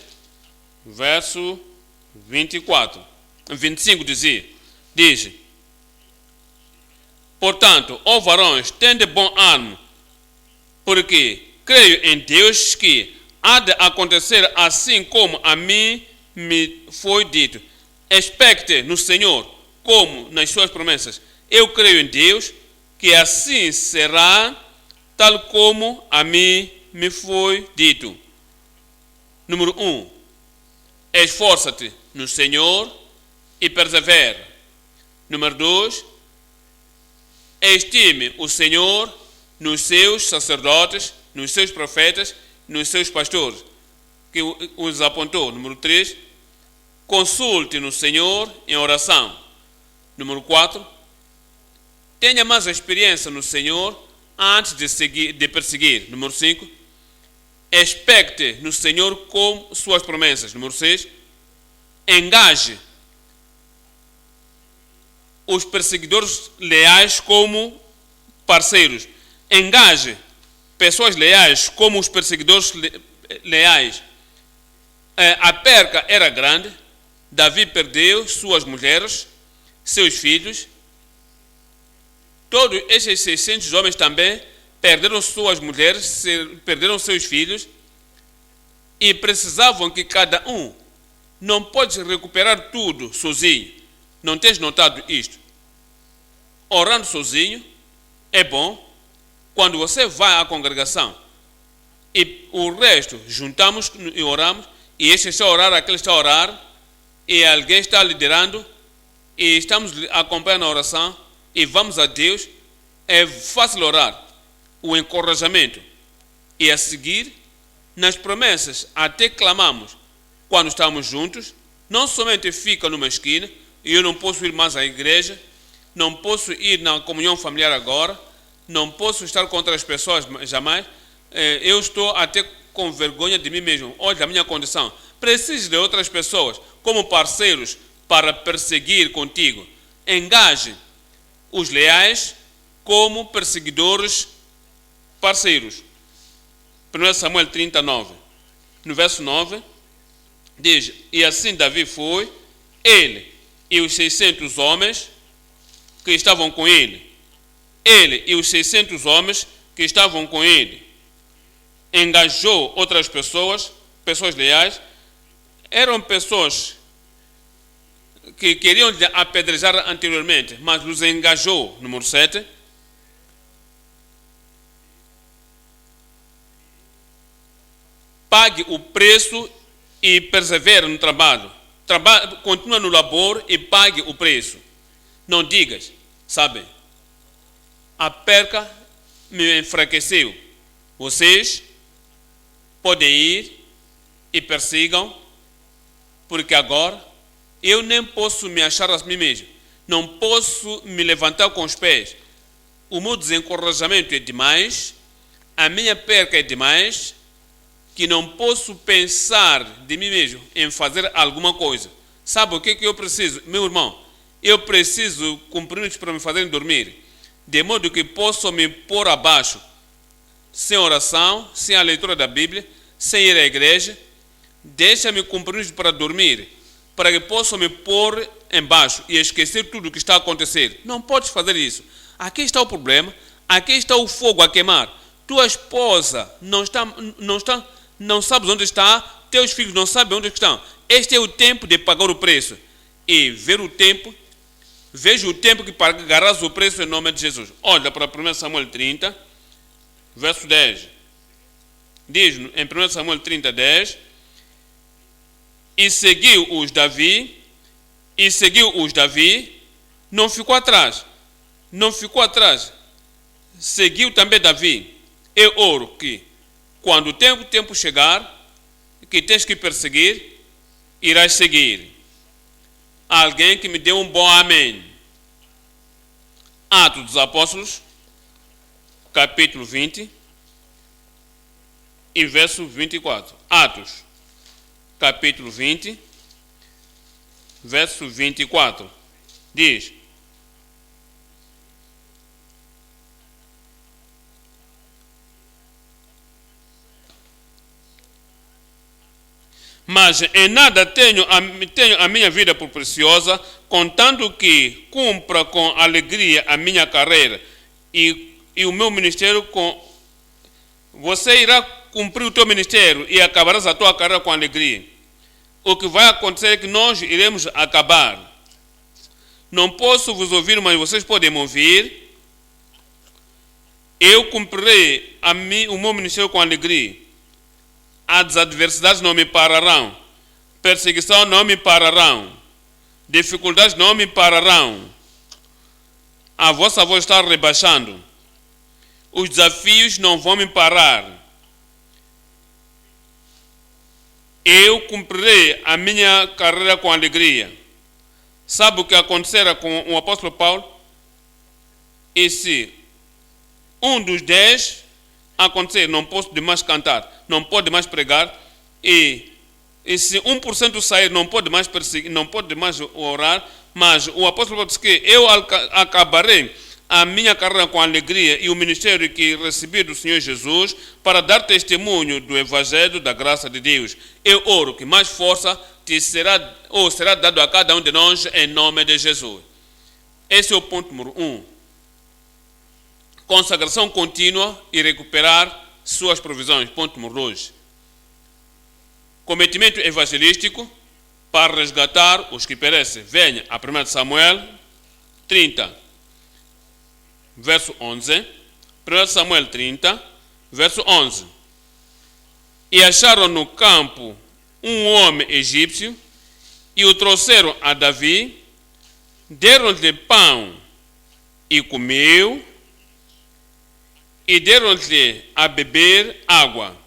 verso 25 diz: portanto, ó varões, tende bom ânimo, porque creio em Deus que há de acontecer assim como a mim me foi dito. Expecte no Senhor como nas suas promessas. Eu creio em Deus que assim será, tal como a mim me foi dito. Número 1. Esforça-te no Senhor e persevera. Número 2. Estime o Senhor nos seus sacerdotes, nos seus profetas, nos seus pastores, que os apontou. Número 3. Consulte no Senhor em oração. Número 4. Tenha mais experiência no Senhor antes de perseguir. Número 5. Expecte no Senhor com suas promessas. Número 6. Engaje os perseguidores leais como parceiros. Engaje pessoas leais como os perseguidores leais. A perca era grande. Davi perdeu suas mulheres, seus filhos. Todos esses 600 homens também perderam suas mulheres, perderam seus filhos e precisavam que cada um. Não pode recuperar tudo sozinho. Não tens notado isto? Orando sozinho é bom. Quando você vai à congregação e o resto juntamos e oramos, e este está a orar, aquele está a orar, e alguém está liderando, e estamos acompanhando a oração, e vamos a Deus, é fácil orar. O encorajamento. E a seguir, nas promessas, até clamamos. Quando estamos juntos, não somente fica numa esquina, e eu não posso ir mais à igreja, não posso ir na comunhão familiar agora, não posso estar contra as pessoas jamais, eu estou até com vergonha de mim mesmo. Olha a minha condição. Preciso de outras pessoas como parceiros para perseguir contigo. Engaje os leais como perseguidores parceiros. 1 Samuel 39, no verso 9, diz: e assim Davi foi, ele e os 600 homens que estavam com ele. Ele e os 600 homens que estavam com ele. Engajou outras pessoas, pessoas leais. Eram pessoas que queriam apedrejar anteriormente, mas os engajou. Número 7. Pague o preço e persevere no trabalho. Continua no labor e pague o preço. Não digas, sabe, a perca me enfraqueceu. Vocês podem ir e persigam, porque agora eu nem posso me achar a mim mesmo. Não posso me levantar com os pés. O meu desencorajamento é demais, a minha perca é demais, que não posso pensar de mim mesmo em fazer alguma coisa. Sabe o que eu preciso? Meu irmão, eu preciso compromissos para me fazerem dormir, de modo que posso me pôr abaixo, sem oração, sem a leitura da Bíblia, sem ir à igreja. Deixa-me compromissos para dormir, para que possa me pôr embaixo e esquecer tudo o que está a acontecer. Não podes fazer isso. Aqui está o problema, aqui está o fogo a queimar. Tua esposa não sabes onde está, teus filhos não sabem onde estão. Este é o tempo de pagar o preço. E veja o tempo que pagarás o preço em nome de Jesus. Olha para 1 Samuel 30, verso 10. Diz em 1 Samuel 30, 10: e seguiu-os Davi, não ficou atrás, seguiu também Davi. Eu oro que, quando o tempo chegar, que tens que perseguir, irás seguir. Alguém que me dê um bom amém. Atos dos Apóstolos, capítulo 20, e verso 24. Atos, capítulo 20, verso 24. Diz: Mas em nada tenho a minha vida por preciosa, contanto que cumpra com alegria a minha carreira e o meu ministério com... Você irá cumprir o teu ministério e acabarás a tua carreira com alegria. O que vai acontecer é que nós iremos acabar. Não posso vos ouvir, mas vocês podem me ouvir. Eu cumprirei o meu ministério com alegria. As adversidades não me pararão. Perseguição não me pararão. Dificuldades não me pararão. A vossa voz está rebaixando. Os desafios não vão me parar. Eu cumprirei a minha carreira com alegria. Sabe o que acontecera com o apóstolo Paulo? E se um dos 10 acontecer, não posso demais cantar, não pode mais pregar, e se 1% sair, não pode mais perseguir, não pode mais orar, mas o apóstolo Paulo disse que eu acabarei a minha carreira com alegria e o ministério que recebi do Senhor Jesus para dar testemunho do Evangelho da graça de Deus. Eu oro que mais força te será dado a cada um de nós em nome de Jesus. Esse é o ponto número 1. Consagração contínua e recuperar suas provisões. Ponto número 2. Cometimento evangelístico para resgatar os que perecem. Venha a 1 Samuel 30. Verso 11, 1 Samuel 30, verso 11. E acharam no campo um homem egípcio, e o trouxeram a Davi, deram-lhe pão e comeu, e deram-lhe a beber água.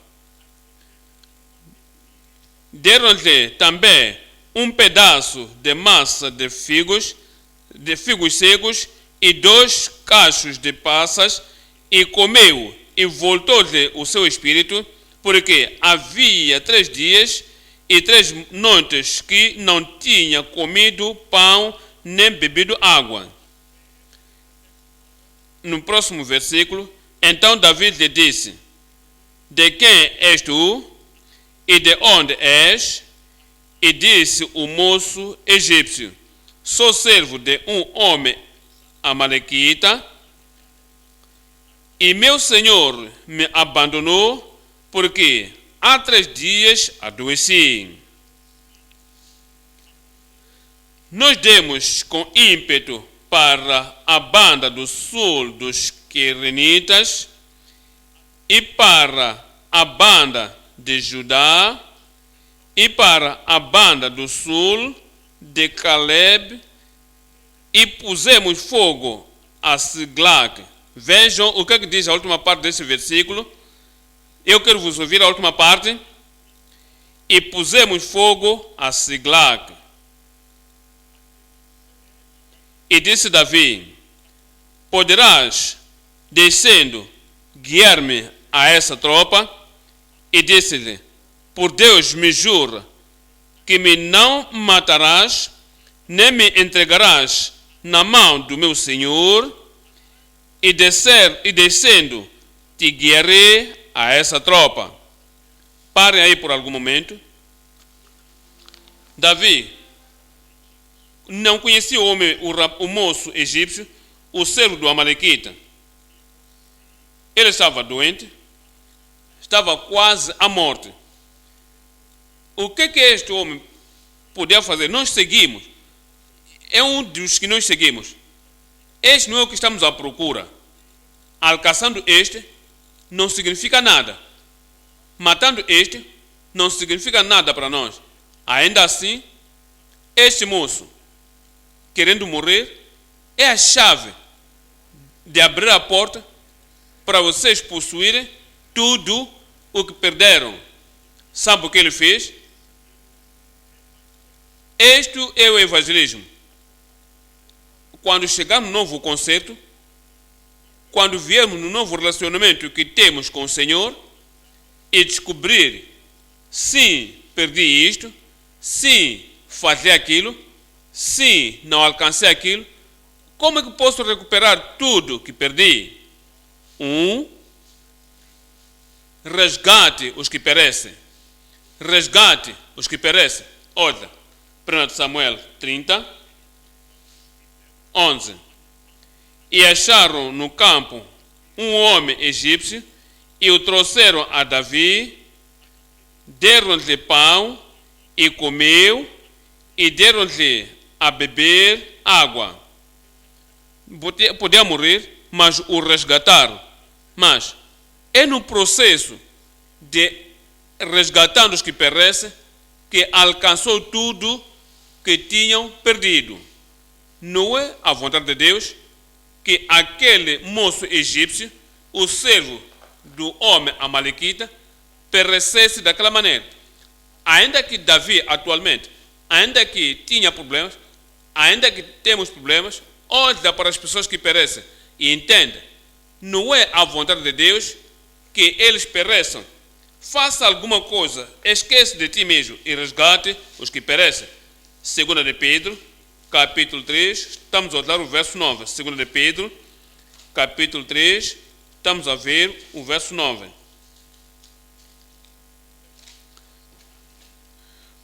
Deram-lhe também um pedaço de massa de figos secos, e 2 cachos de passas, e comeu, e voltou-lhe o seu espírito, porque havia 3 dias e 3 noites que não tinha comido pão nem bebido água. No próximo versículo, então Davi lhe disse: de quem és tu, e de onde és? E disse o moço egípcio: sou servo de um homem amalequita, e meu senhor me abandonou, porque há 3 dias adoeci. Nós demos com ímpeto para a banda do sul dos Querenitas e para a banda de Judá e para a banda do sul de Caleb, e pusemos fogo a Siglag. Vejam o que é que diz a última parte desse versículo. Eu quero vos ouvir a última parte. E pusemos fogo a Siglag. E disse Davi: poderás, descendo, guiar-me a essa tropa? E disse-lhe: por Deus me jura que me não matarás, nem me entregarás na mão do meu senhor, e descendo te guiarei a essa tropa. Parem aí por algum momento. Davi não conhecia o homem, o moço egípcio, o servo do amalequita. Ele estava doente, estava quase à morte. O que este homem podia fazer? Nós seguimos. É um dos que nós seguimos. Este não é o que estamos à procura. Alcançando este, não significa nada. Matando este, não significa nada para nós. Ainda assim, este moço, querendo morrer, é a chave de abrir a porta para vocês possuírem tudo o que perderam. Sabe o que ele fez? Este é o evangelismo. Quando chegarmos no novo concerto, quando viermos no novo relacionamento que temos com o Senhor e descobrir, sim, perdi isto, sim, falhei aquilo, sim, não alcancei aquilo, como é que posso recuperar tudo que perdi? Resgate os que perecem. resgate os que perecem. Olha, 1 Samuel 30, 11. E acharam no campo um homem egípcio e o trouxeram a Davi, deram-lhe pão e comeu e deram-lhe a beber água. Podia morrer, mas o resgataram. Mas é no processo de resgatando os que perecem que alcançou tudo que tinham perdido. Não é a vontade de Deus que aquele moço egípcio, o servo do homem amalequita, perecesse daquela maneira. Ainda que Davi atualmente, ainda que tinha problemas, ainda que temos problemas, olha para as pessoas que perecem e entenda, não é a vontade de Deus que eles pereçam. Faça alguma coisa, esquece de ti mesmo e resgate os que perecem. 2 de Pedro, capítulo 3, estamos a olhar o verso 9. 2 de Pedro, capítulo 3, estamos a ver o verso 9.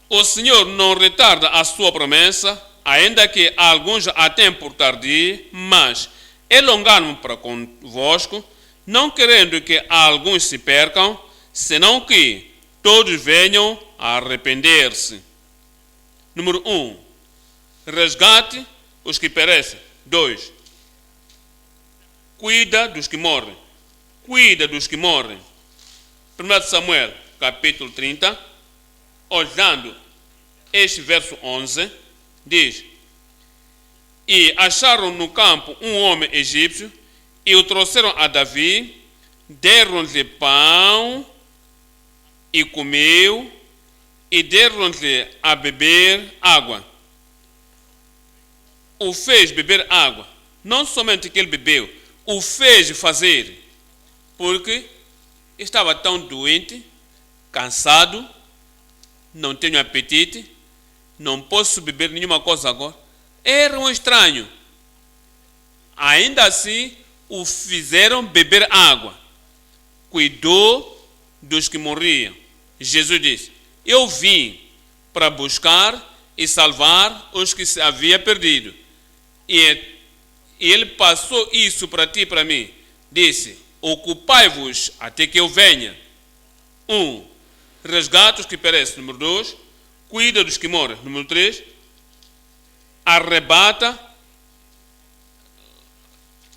O Senhor não retarda a sua promessa, ainda que alguns a tenham por tardio, mas é longânimo para convosco, não querendo que alguns se percam, senão que todos venham a arrepender-se. Número 1. Resgate os que perecem. 2. Cuida dos que morrem. Cuida dos que morrem. 1 Samuel, capítulo 30, olhando este verso 11, diz: E acharam no campo um homem egípcio, e o trouxeram a Davi, deram-lhe pão, e comeu, e deram-lhe a beber água. O fez beber água. Não somente que ele bebeu, o fez fazer, porque estava tão doente, cansado, não tenho apetite, não posso beber nenhuma coisa agora. Era um estranho. Ainda assim, o fizeram beber água. Cuidou dos que morriam. Jesus disse: Eu vim para buscar e salvar os que se havia perdido. E ele passou isso para ti e para mim. Disse: Ocupai-vos até que eu venha. 1. Resgata os que perecem. Número 2. Cuida dos que morrem. Número 3. Arrebata,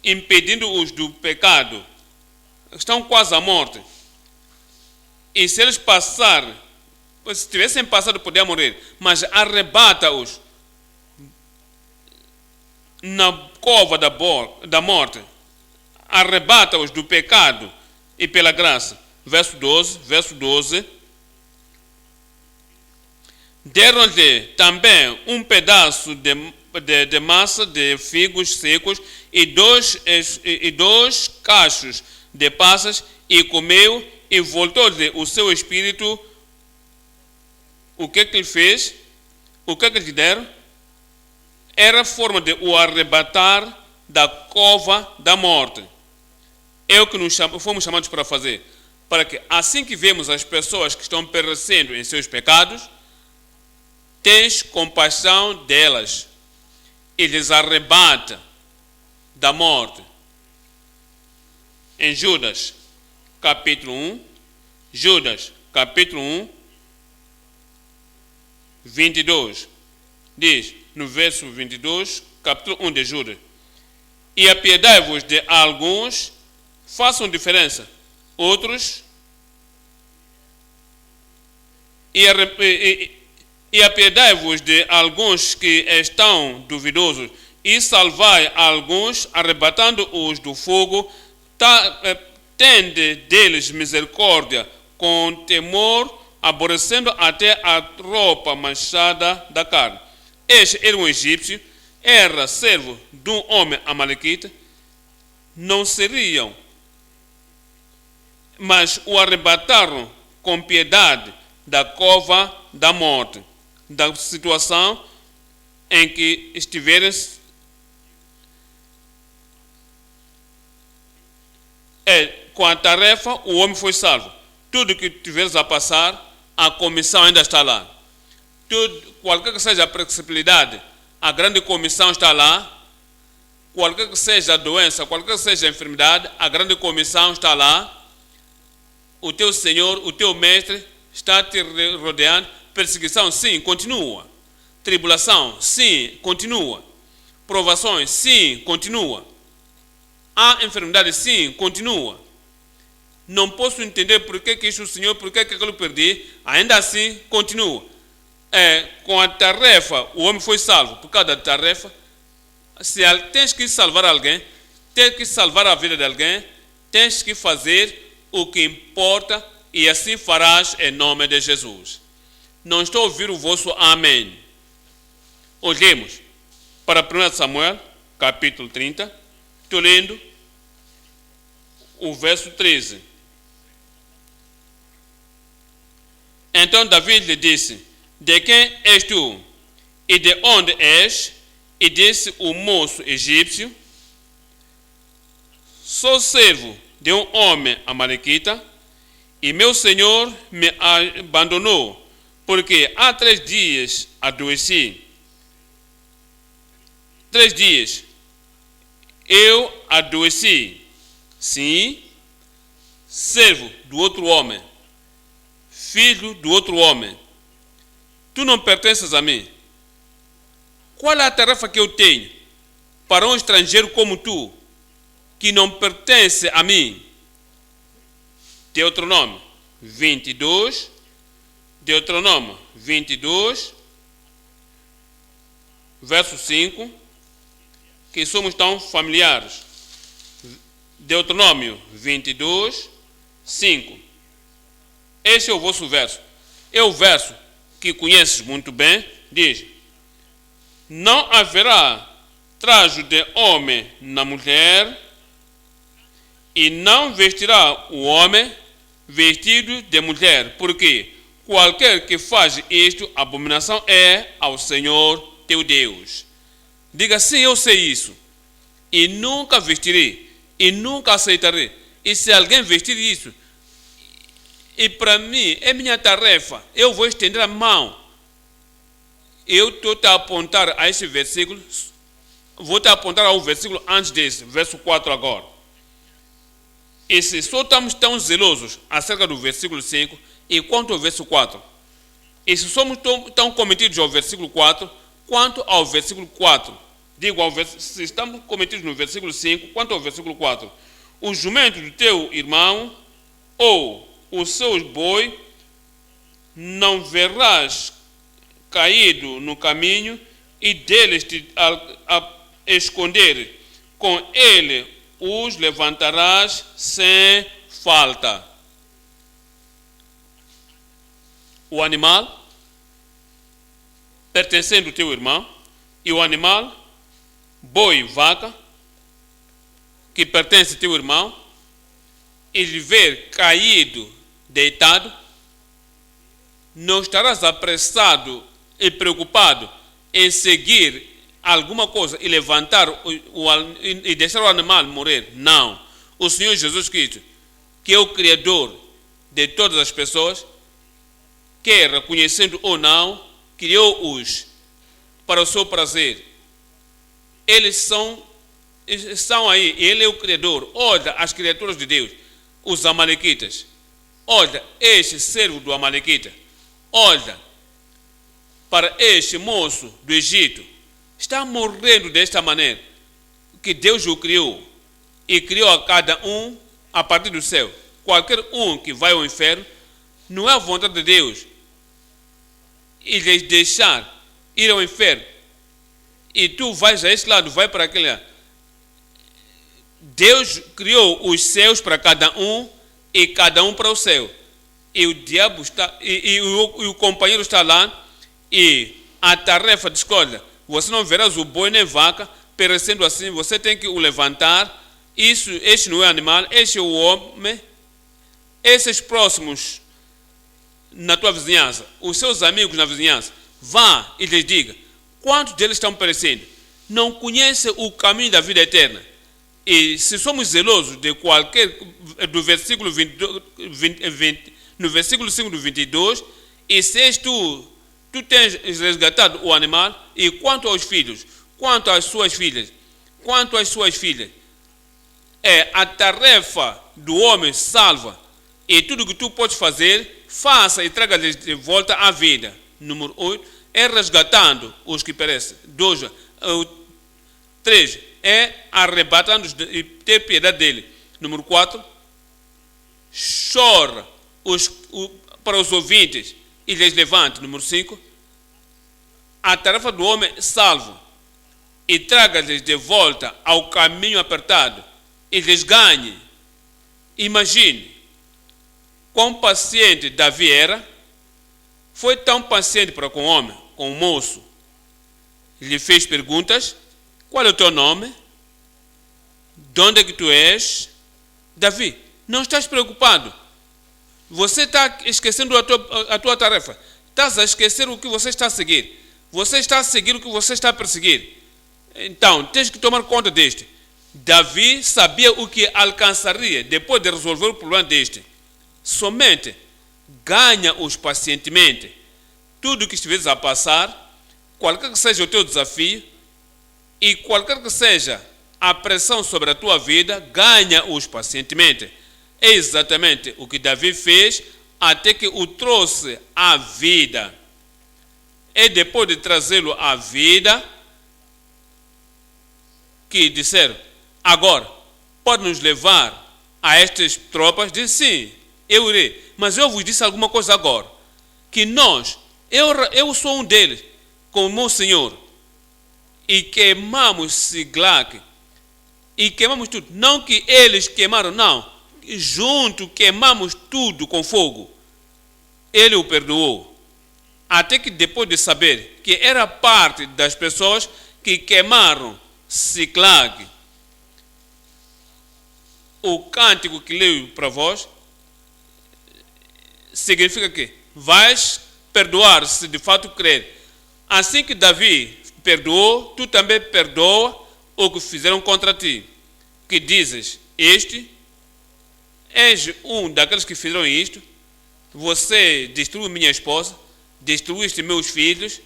impedindo-os do pecado. Estão quase à morte. E se eles passarem, se tivessem passado, podiam morrer, mas arrebata-os na cova da morte. Arrebata-os do pecado e pela graça. Verso 12. Deram-lhe também um pedaço de massa de figos secos e dois cachos de passas, e comeu, e voltou-lhe o seu espírito. O que ele fez? O que lhe deram? Era a forma de o arrebatar da cova da morte. É o que fomos chamados para fazer. Para que, assim que vemos as pessoas que estão perecendo em seus pecados, tens compaixão delas e lhes arrebata da morte. Em Judas, capítulo 1, Judas, capítulo 1, 22, diz, no verso 22, capítulo 1 de Judas: E apiedai-vos de alguns, façam diferença, outros, e apiedai-vos de alguns que estão duvidosos, e salvai alguns, arrebatando-os do fogo. Tende deles misericórdia, com temor, aborrecendo até a roupa manchada da carne. Este era um egípcio, era servo de um homem amalequita. Não seriam, mas o arrebataram com piedade da cova da morte, da situação em que estiverem. Com a tarefa, o homem foi salvo. Tudo que tiveres a passar, a comissão ainda está lá. Qualquer que seja a possibilidade, a grande comissão está lá. Qualquer que seja a doença, qualquer que seja a enfermidade, a grande comissão está lá. O teu Senhor, o teu Mestre está te rodeando. Perseguição, sim, continua. Tribulação, sim, continua. Provações, sim, continua. Há enfermidade, sim, continua. Não posso entender por que isto o Senhor, por que aquilo perdi. Ainda assim, continua. Com a tarefa, o homem foi salvo por causa da tarefa. Se tens que salvar alguém, tens que salvar a vida de alguém, tens que fazer o que importa e assim farás em nome de Jesus. Não estou a ouvir o vosso amém. Olhemos para 1 Samuel, capítulo 30, estou lendo o verso 13. Então Davi lhe disse: de quem és tu? E de onde és? E disse o moço egípcio: sou servo de um homem amalequita, e meu senhor me abandonou, porque há 3 dias adoeci. 3 dias eu adoeci. Sim, servo do outro homem, filho do outro homem. Tu não pertences a mim. Qual é a tarefa que eu tenho para um estrangeiro como tu, que não pertence a mim? Deuteronômio 22, verso 5, que somos tão familiares. Deuteronômio 22, 5. Este é o vosso verso. É o verso que conheces muito bem. Diz: não haverá trajo de homem na mulher, e não vestirá o homem vestido de mulher, porque qualquer que faz isto, abominação é ao Senhor teu Deus. Diga: sim, eu sei isso, e nunca vestirei, e nunca aceitarei. E se alguém vestir isso, e para mim é minha tarefa, eu vou estender a mão. Eu estou a apontar a esse versículo, vou te apontar ao versículo antes desse, verso 4 agora. E se só estamos tão zelosos acerca do versículo 5, e quanto ao verso 4? E se somos tão cometidos ao versículo 4, quanto ao versículo 4? Digo, se estamos cometidos no versículo 5, quanto ao versículo 4? O jumento do teu irmão, ou os seus boi, não verás caído no caminho, e deles te a esconder. Com ele os levantarás sem falta. O animal pertencendo ao teu irmão, e o animal, boi, vaca, que pertence ao teu irmão, e lhe ver caído, deitado, não estarás apressado e preocupado em seguir alguma coisa e levantar e deixar o animal morrer. Não. O Senhor Jesus Cristo, que é o Criador de todas as pessoas, quer reconhecendo ou não, criou-os para o seu prazer. Eles estão aí, ele é o Criador. Olha as criaturas de Deus, os amalequitas. Olha este servo do amalequita. Olha para este moço do Egito. Está morrendo desta maneira, que Deus o criou, e criou a cada um a partir do céu. Qualquer um que vai ao inferno, não é a vontade de Deus e lhes deixar ir ao inferno, e tu vais a esse lado, vai para aquele lado. Deus criou os céus para cada um, e cada um para o céu, e o diabo está, e o companheiro está lá, e a tarefa de escolha: você não verás o boi nem vaca perecendo assim, você tem que o levantar. Este não é animal, este é o homem. Esses próximos na tua vizinhança, os seus amigos na vizinhança, vá e lhes diga: quantos deles estão perecendo? Não conhecem o caminho da vida eterna. E se somos zelosos de qualquer, do versículo 20, no versículo 5 do 22, E se és tu tens resgatado o animal, e quanto aos filhos, quanto às suas filhas, é a tarefa do homem salva, e tudo o que tu podes fazer, faça e traga-lhes de volta à vida. Número 8, é resgatando os que perecem. 2, 3, é arrebatando-os e ter piedade dele. Número 4, chora para os ouvintes e lhes levante. Número 5, a tarefa do homem salvo e traga-lhes de volta ao caminho apertado e lhes ganhe. Imagine quão paciente Davi era. Foi tão paciente para com o homem, com o moço. Lhe fez perguntas: qual é o teu nome? De onde é que tu és? Davi, não estás preocupado. Você está esquecendo a tua tarefa. Estás a esquecer o que você está a seguir. Você está a seguir o que você está a perseguir. Então, tens que tomar conta deste. Davi sabia o que alcançaria depois de resolver o problema deste. Somente ganha-os pacientemente. Tudo o que estiveres a passar, qualquer que seja o teu desafio e qualquer que seja a pressão sobre a tua vida, ganha-os pacientemente. É exatamente o que Davi fez até que o trouxe à vida. É depois de trazê-lo à vida que disseram: agora, pode nos levar a estas tropas? Disse: sim, eu irei. Mas eu vos disse alguma coisa agora, que eu sou um deles, com o meu Senhor, e queimamos Siglag, e queimamos tudo. Não que eles queimaram, não. Junto queimamos tudo com fogo. Ele o perdoou. Até que depois de saber que era parte das pessoas que queimaram Siglag, o cântico que leio para vós significa que vais perdoar se de fato crer. Assim que Davi perdoou, tu também perdoa o que fizeram contra ti. Que dizes: és um daqueles que fizeram isto, você destruiu minha esposa, destruíste meus filhos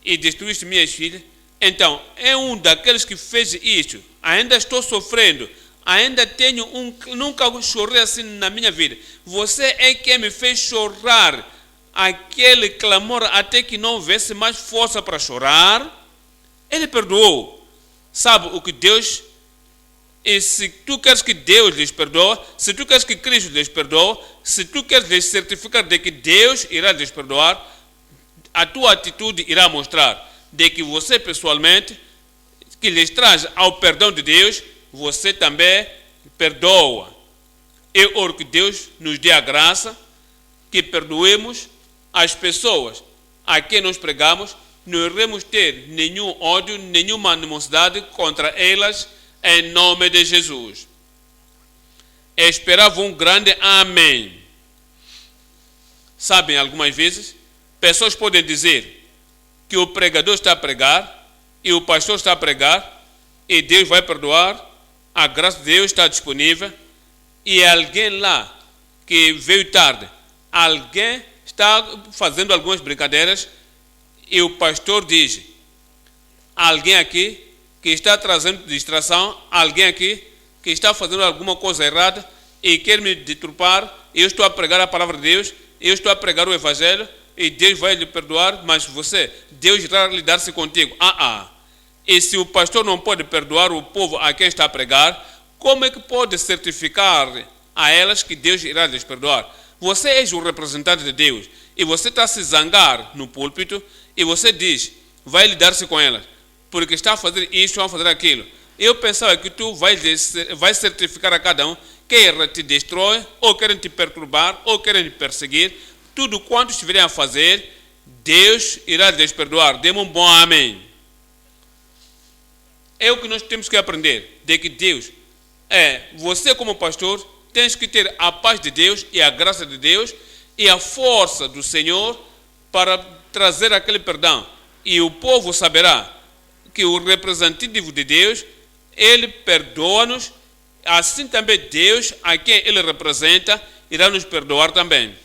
e destruíste minhas filhas. Então, é um daqueles que fez isto. Ainda estou sofrendo, ainda nunca chorei assim na minha vida. Você é quem me fez chorar aquele clamor até que não houvesse mais força para chorar. Ele perdoou. Sabe o que Deus... E se tu queres que Deus lhes perdoe, se tu queres que Cristo lhes perdoe, se tu queres lhes certificar de que Deus irá lhes perdoar, a tua atitude irá mostrar de que você pessoalmente, que lhes traz ao perdão de Deus, você também perdoa. Eu oro que Deus nos dê a graça que perdoemos as pessoas a quem nós pregamos. Não iremos ter nenhum ódio, nenhuma animosidade contra elas, em nome de Jesus. Esperava um grande amém. Sabem, algumas vezes, pessoas podem dizer que o pregador está a pregar e o pastor está a pregar e Deus vai perdoar, a graça de Deus está disponível, e alguém lá que veio tarde, alguém está fazendo algumas brincadeiras e o pastor diz: alguém aqui que está trazendo distração, alguém aqui que está fazendo alguma coisa errada e quer me deturpar. Eu estou a pregar a palavra de Deus, eu estou a pregar o evangelho e Deus vai lhe perdoar, mas Deus irá lidar-se contigo. E se o pastor não pode perdoar o povo a quem está a pregar, como é que pode certificar a elas que Deus irá lhes perdoar? Você é o representante de Deus e você está a se zangar no púlpito e você diz: vai lidar-se com elas, porque está a fazer isso, a fazer aquilo. Eu pensava que tu vai certificar a cada um, quer te destrói, ou querem te perturbar, ou querem te perseguir. Tudo quanto estiverem a fazer, Deus irá lhes perdoar. Dê-me um bom amém. É o que nós temos que aprender, de que Deus você como pastor, tens que ter a paz de Deus e a graça de Deus e a força do Senhor para trazer aquele perdão. E o povo saberá que o representativo de Deus, ele perdoa-nos, assim também Deus, a quem ele representa, irá nos perdoar também.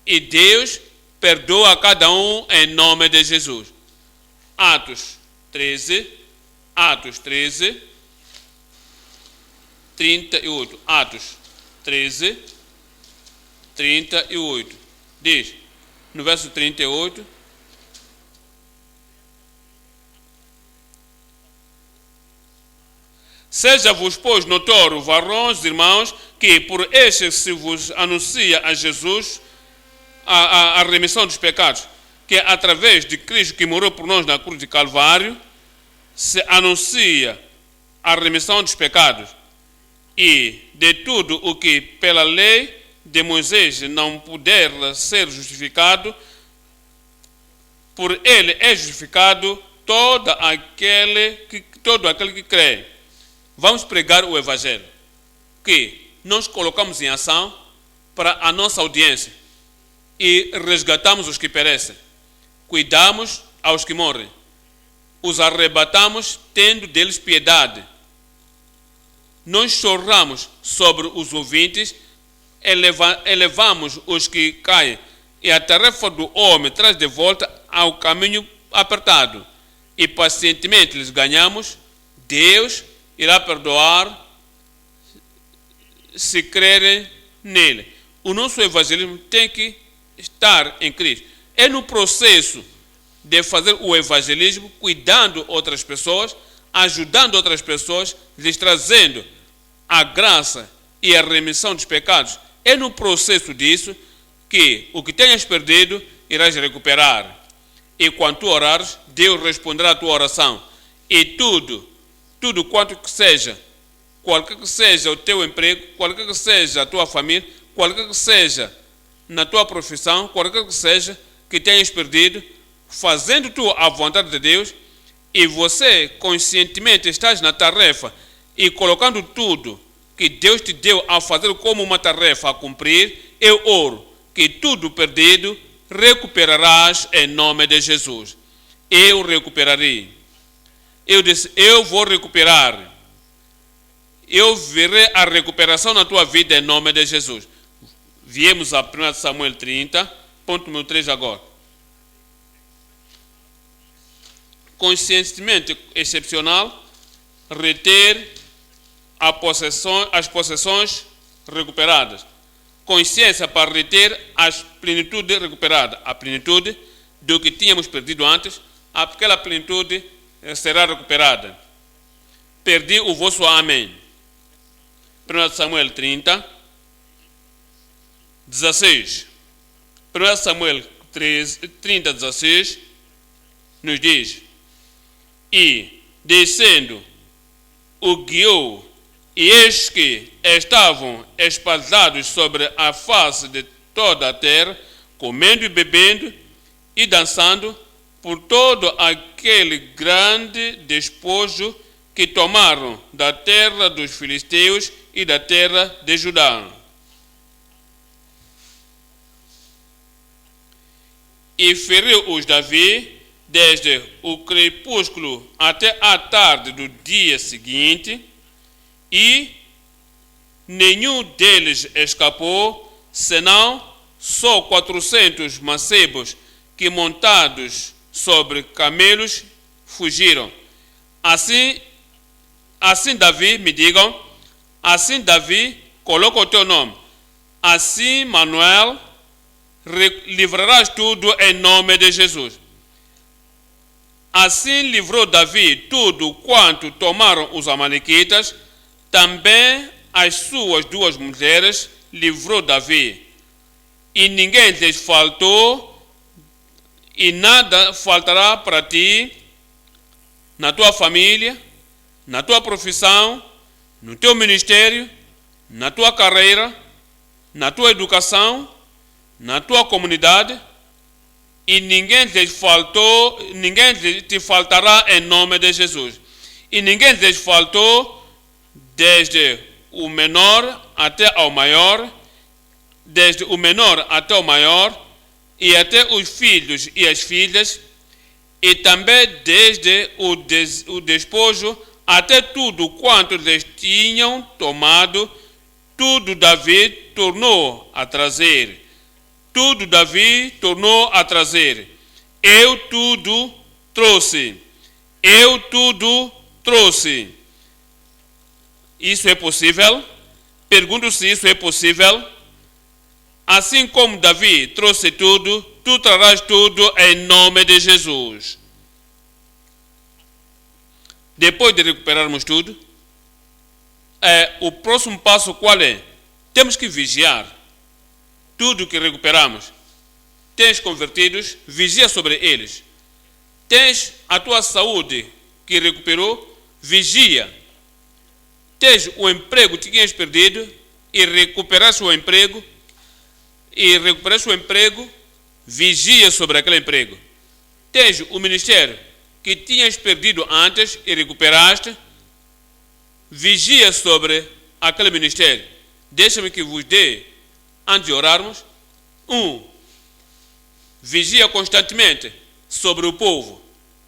e Deus perdoa a cada um em nome de Jesus. Atos 13, 38. Atos 13, 38. Diz, no verso 38, seja-vos, pois, notório, varões, irmãos, que por este se vos anuncia a Jesus a remissão dos pecados, que através de Cristo que morreu por nós na cruz de Calvário, se anuncia a remissão dos pecados e de tudo o que pela lei de Moisés não puder ser justificado, por ele é justificado todo aquele que crê. Vamos pregar o Evangelho, que nós colocamos em ação para a nossa audiência e resgatamos os que perecem, cuidamos aos que morrem, os arrebatamos tendo deles piedade. Nós choramos sobre os ouvintes, elevamos os que caem, e a tarefa do homem traz de volta ao caminho apertado, e pacientemente lhes ganhamos. Deus irá perdoar se crerem nele. O nosso evangelismo tem que estar em Cristo. É no processo de fazer o evangelismo, cuidando outras pessoas, ajudando outras pessoas, lhes trazendo a graça e a remissão dos pecados. É no processo disso que o que tenhas perdido irás recuperar. E quando tu orares, Deus responderá a tua oração. E tudo quanto que seja, qualquer que seja o teu emprego, qualquer que seja a tua família, qualquer que seja na tua profissão, qualquer que seja que tenhas perdido, fazendo tu a vontade de Deus, e você conscientemente estás na tarefa e colocando tudo que Deus te deu a fazer como uma tarefa a cumprir, eu oro que tudo perdido recuperarás em nome de Jesus. Eu recuperarei. Eu disse, eu vou recuperar. Eu verei a recuperação na tua vida em nome de Jesus. Viemos a 1 Samuel 30, ponto número 3 agora. Conscientemente excepcional, reter as possessões recuperadas. Consciência para reter as plenitudes recuperadas. A plenitude do que tínhamos perdido antes, aquela plenitude será recuperada. Perdi o vosso amém. 1 Samuel 30, 16. 1 Samuel 30, 16 nos diz: e descendo o guiou, e eis que estavam espalhados sobre a face de toda a terra, comendo e bebendo e dançando, por todo aquele grande despojo que tomaram da terra dos filisteus e da terra de Judá. E feriu-os Davi desde o crepúsculo até a tarde do dia seguinte, e nenhum deles escapou, senão só 400 mancebos que, montados sobre camelos, fugiram. Assim Davi, me digam, assim Davi, coloca o teu nome, assim Manuel, livrarás tudo em nome de Jesus. Assim livrou Davi tudo quanto tomaram os amalequitas, também as suas duas mulheres livrou Davi, e ninguém lhes faltou, e nada faltará para ti, na tua família, na tua profissão, no teu ministério, na tua carreira, na tua educação, na tua comunidade, e ninguém te faltará em nome de Jesus. E ninguém lhes faltou, desde o menor até ao maior, desde o menor até o maior, e até os filhos e as filhas, e também desde o despojo até tudo quanto lhes tinham tomado, tudo Davi tornou a trazer. tudo Davi tornou a trazer. Eu tudo trouxe. Eu tudo trouxe. Isso é possível? Pergunto se isso é possível. Assim como Davi trouxe tudo, tu trarás tudo em nome de Jesus. Depois de recuperarmos tudo, o próximo passo qual é? Temos que vigiar. Tudo que recuperamos. Tens convertidos, vigia sobre eles. Tens a tua saúde que recuperou, vigia. Tens o emprego que tinhas perdido e recuperaste o emprego, vigia sobre aquele emprego. Tens o ministério que tinhas perdido antes e recuperaste, vigia sobre aquele ministério. Deixa-me que vos dê, antes de orarmos, vigia constantemente sobre o povo.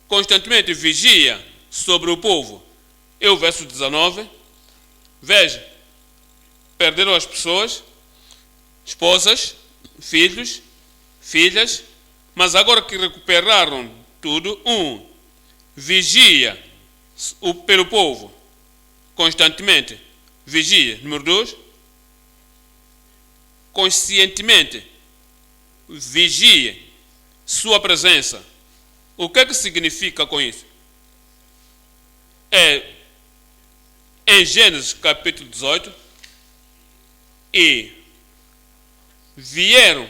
Constantemente vigia sobre o povo. É o verso 19. Veja, perderam as pessoas, esposas, filhos, filhas, mas agora que recuperaram tudo, vigia pelo povo, constantemente, vigia. Número 2, conscientemente, vigia sua presença. O que é que significa com isso? Em Gênesis capítulo 18, e vieram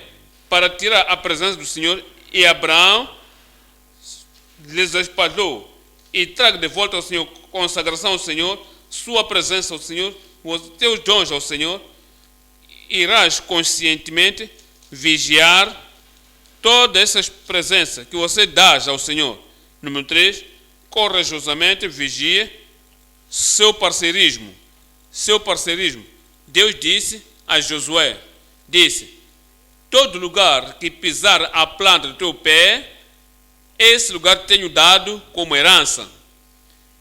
para tirar a presença do Senhor, e Abraão lhes espalhou e traga de volta ao Senhor, consagração ao Senhor, sua presença ao Senhor, os teus dons ao Senhor. Irás conscientemente vigiar todas essas presenças que você dá ao Senhor. Número 3, corajosamente vigia seu parceirismo. Seu parceirismo. Deus disse a Josué, todo lugar que pisar a planta do teu pé, esse lugar tenho dado como herança.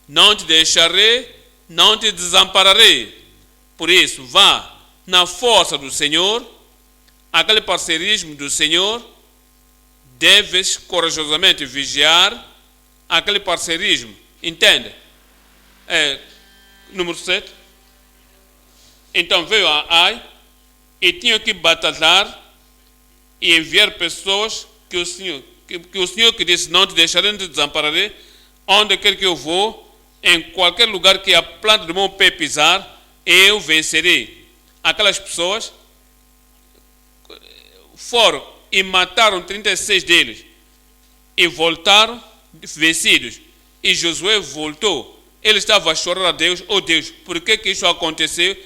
Não te deixarei, não te desampararei. Por isso, vá na força do Senhor, aquele parceirismo do Senhor, deves corajosamente vigiar aquele parceirismo. Entende? Número 7. Então veio a Ai e tinha que batalhar e enviar pessoas que o Senhor que disse, não te deixarei, não te desampararei, onde quer que eu vou, em qualquer lugar que a planta do meu pé pisar, eu vencerei. Aquelas pessoas foram e mataram 36 deles e voltaram vencidos. E Josué voltou. Ele estava a chorar a Deus, Deus, por que isto aconteceu?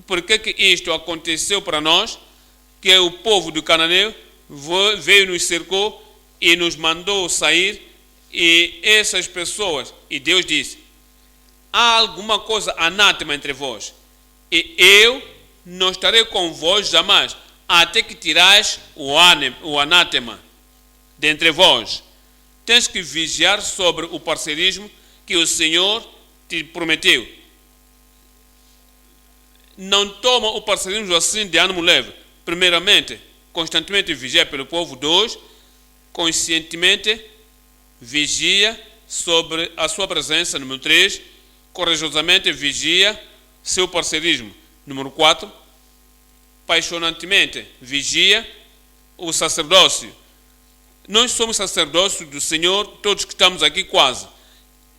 Por que isto aconteceu para nós? Que o povo do Cananeu veio, nos cercou e nos mandou sair, e essas pessoas, e Deus disse, há alguma coisa anátema entre vós, e eu não estarei com vós jamais, até que tirais o anátema dentre vós. Tens que vigiar sobre o parceirismo que o Senhor te prometeu. Não toma o parceirismo assim de ânimo leve. Primeiramente, constantemente vigia pelo povo. 2, conscientemente vigia sobre a sua presença. Número 3, corajosamente vigia seu parceirismo. Número 4, apaixonantemente vigia o sacerdócio. Nós somos sacerdócio do Senhor, todos que estamos aqui quase.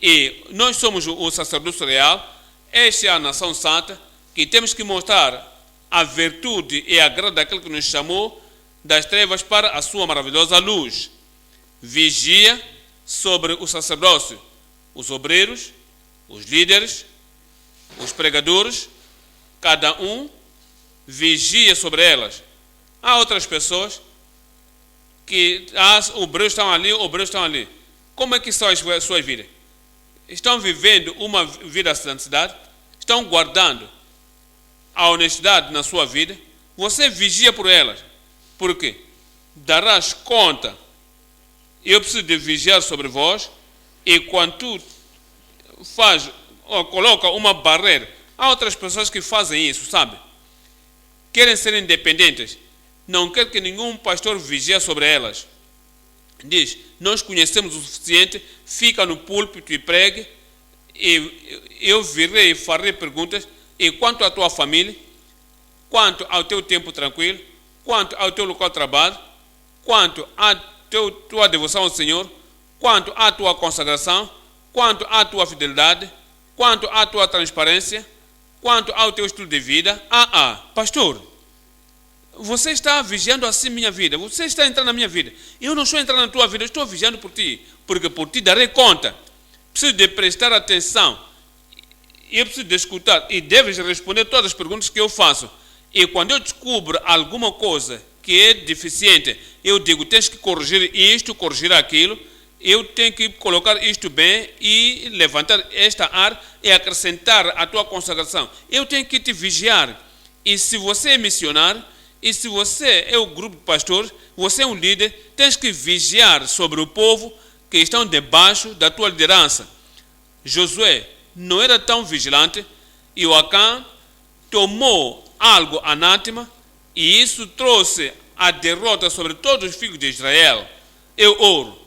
E nós somos o sacerdócio real. Esta é a nação santa que temos que mostrar a virtude e a graça daquele que nos chamou das trevas para a sua maravilhosa luz. Vigia sobre o sacerdócio, os obreiros, os líderes, os pregadores, cada um vigia sobre elas. Há outras pessoas que obreiros estão ali. Como é que são as suas vidas? Estão vivendo uma vida de santidade? Estão guardando a honestidade na sua vida? Você vigia por elas. Por quê? Darás conta. Eu preciso de vigiar sobre vós, e quando tu coloca uma barreira, há outras pessoas que fazem isso, sabe? Querem ser independentes. não quer que nenhum pastor vigie sobre elas. Diz, nós conhecemos o suficiente, fica no púlpito e pregue, e eu virei e farei perguntas, e quanto à tua família, quanto ao teu tempo tranquilo, quanto ao teu local de trabalho, quanto à tua devoção ao Senhor, quanto à tua consagração, quanto à tua fidelidade, quanto à tua transparência, quanto ao teu estilo de vida. Pastor, você está vigiando assim minha vida, você está entrando na minha vida. Eu não estou entrando na tua vida, eu estou vigiando por ti, porque por ti darei conta. Preciso de prestar atenção, eu preciso de escutar, e deves responder todas as perguntas que eu faço. E quando eu descubro alguma coisa que é deficiente, eu digo, tens que corrigir isto, corrigir aquilo, eu tenho que colocar isto bem e levantar esta área e acrescentar a tua consagração. Eu tenho que te vigiar. E se você é missionário, e se você é o grupo de pastores, você é um líder, tens que vigiar sobre o povo que estão debaixo da tua liderança. Josué não era tão vigilante, e o Acã tomou algo anátema, e isso trouxe a derrota sobre todos os filhos de Israel. Eu oro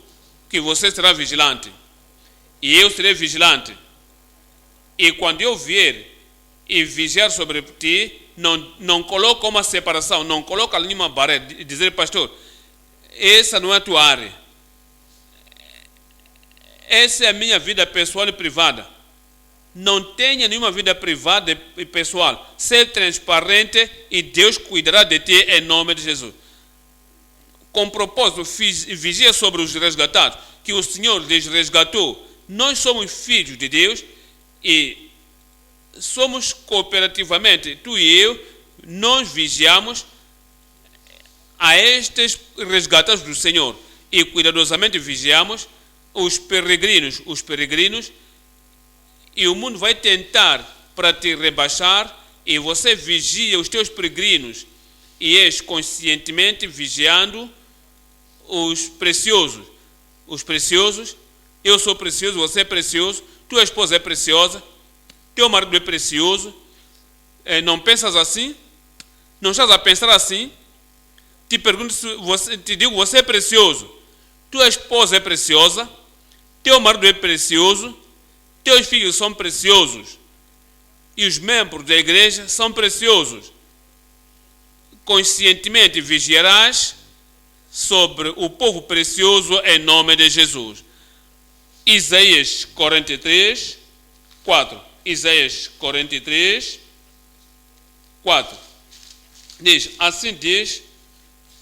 que você será vigilante, e eu serei vigilante. E quando eu vier e vigiar sobre ti, não coloca uma separação, não coloca nenhuma barreira, e dizer, pastor, essa não é a tua área, essa é a minha vida pessoal e privada. Não tenha nenhuma vida privada e pessoal. Ser transparente e Deus cuidará de ti em nome de Jesus. Com propósito, vigia sobre os resgatados, que o Senhor lhes resgatou. Nós somos filhos de Deus e somos cooperativamente, tu e eu, nós vigiamos a estes resgatados do Senhor e cuidadosamente vigiamos os peregrinos, e o mundo vai tentar para te rebaixar, e você vigia os teus peregrinos e és conscientemente vigiando os preciosos. Os preciosos, eu sou precioso, você é precioso, tua esposa é preciosa, teu marido é precioso. Não pensas assim? Não estás a pensar assim? Te pergunto, te digo, você é precioso, tua esposa é preciosa, teu marido é precioso, teus filhos são preciosos e os membros da igreja são preciosos. Conscientemente vigiarás sobre o povo precioso em nome de Jesus. Isaías 43, 4. Isaías 43, 4. Diz, assim diz,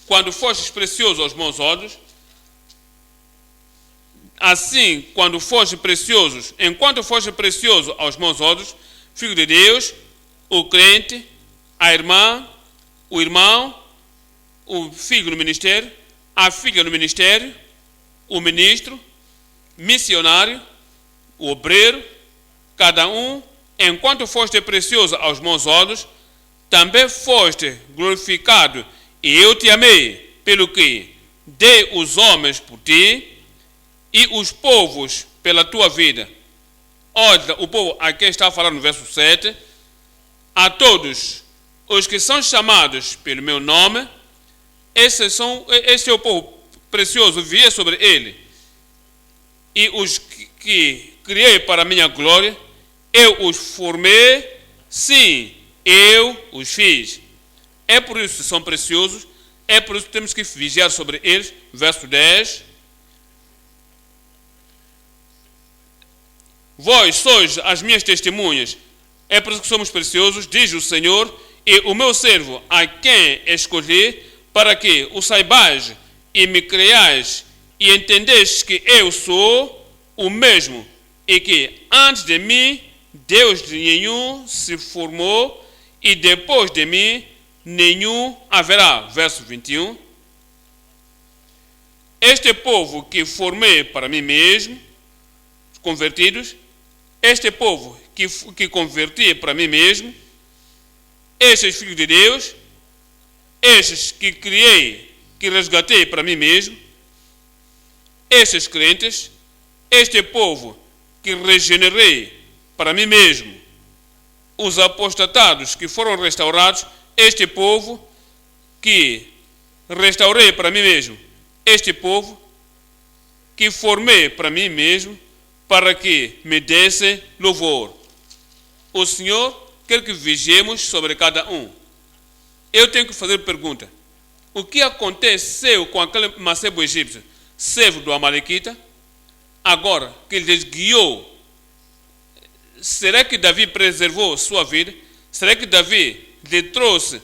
quando fostes precioso aos meus olhos, assim, quando foste preciosos, enquanto foste precioso aos meus olhos, filho de Deus, o crente, a irmã, o irmão, o filho no ministério, a filha no ministério, o ministro, missionário, o obreiro, cada um, enquanto foste precioso aos meus olhos, também foste glorificado, e eu te amei, pelo que dei os homens por ti, e os povos pela tua vida. Olha, o povo aqui está falando no verso 7. A todos os que são chamados pelo meu nome, esse é o povo precioso, vier sobre ele. E os que criei para a minha glória, eu os formei, sim, eu os fiz. É por isso que são preciosos, é por isso que temos que vigiar sobre eles. Verso 10. Vós sois as minhas testemunhas, é por isso que somos preciosos, diz o Senhor, e o meu servo, a quem escolhi, para que o saibais e me creiais, e entendeis que eu sou o mesmo, e que antes de mim Deus nenhum se formou, e depois de mim nenhum haverá. Verso 21. Este povo que formei para mim mesmo, convertidos, este povo que converti para mim mesmo, estes filhos de Deus, estes que criei, que resgatei para mim mesmo, estes crentes, este povo que regenerei para mim mesmo, os apostatados que foram restaurados, este povo que restaurei para mim mesmo este povo que formei para mim mesmo, para que me desse louvor. O Senhor quer que vigiemos sobre cada um. Eu tenho que fazer pergunta. O que aconteceu com aquele mancebo egípcio, servo do Amalequita, agora que ele desguiou? Será que Davi preservou sua vida? Será que Davi lhe trouxe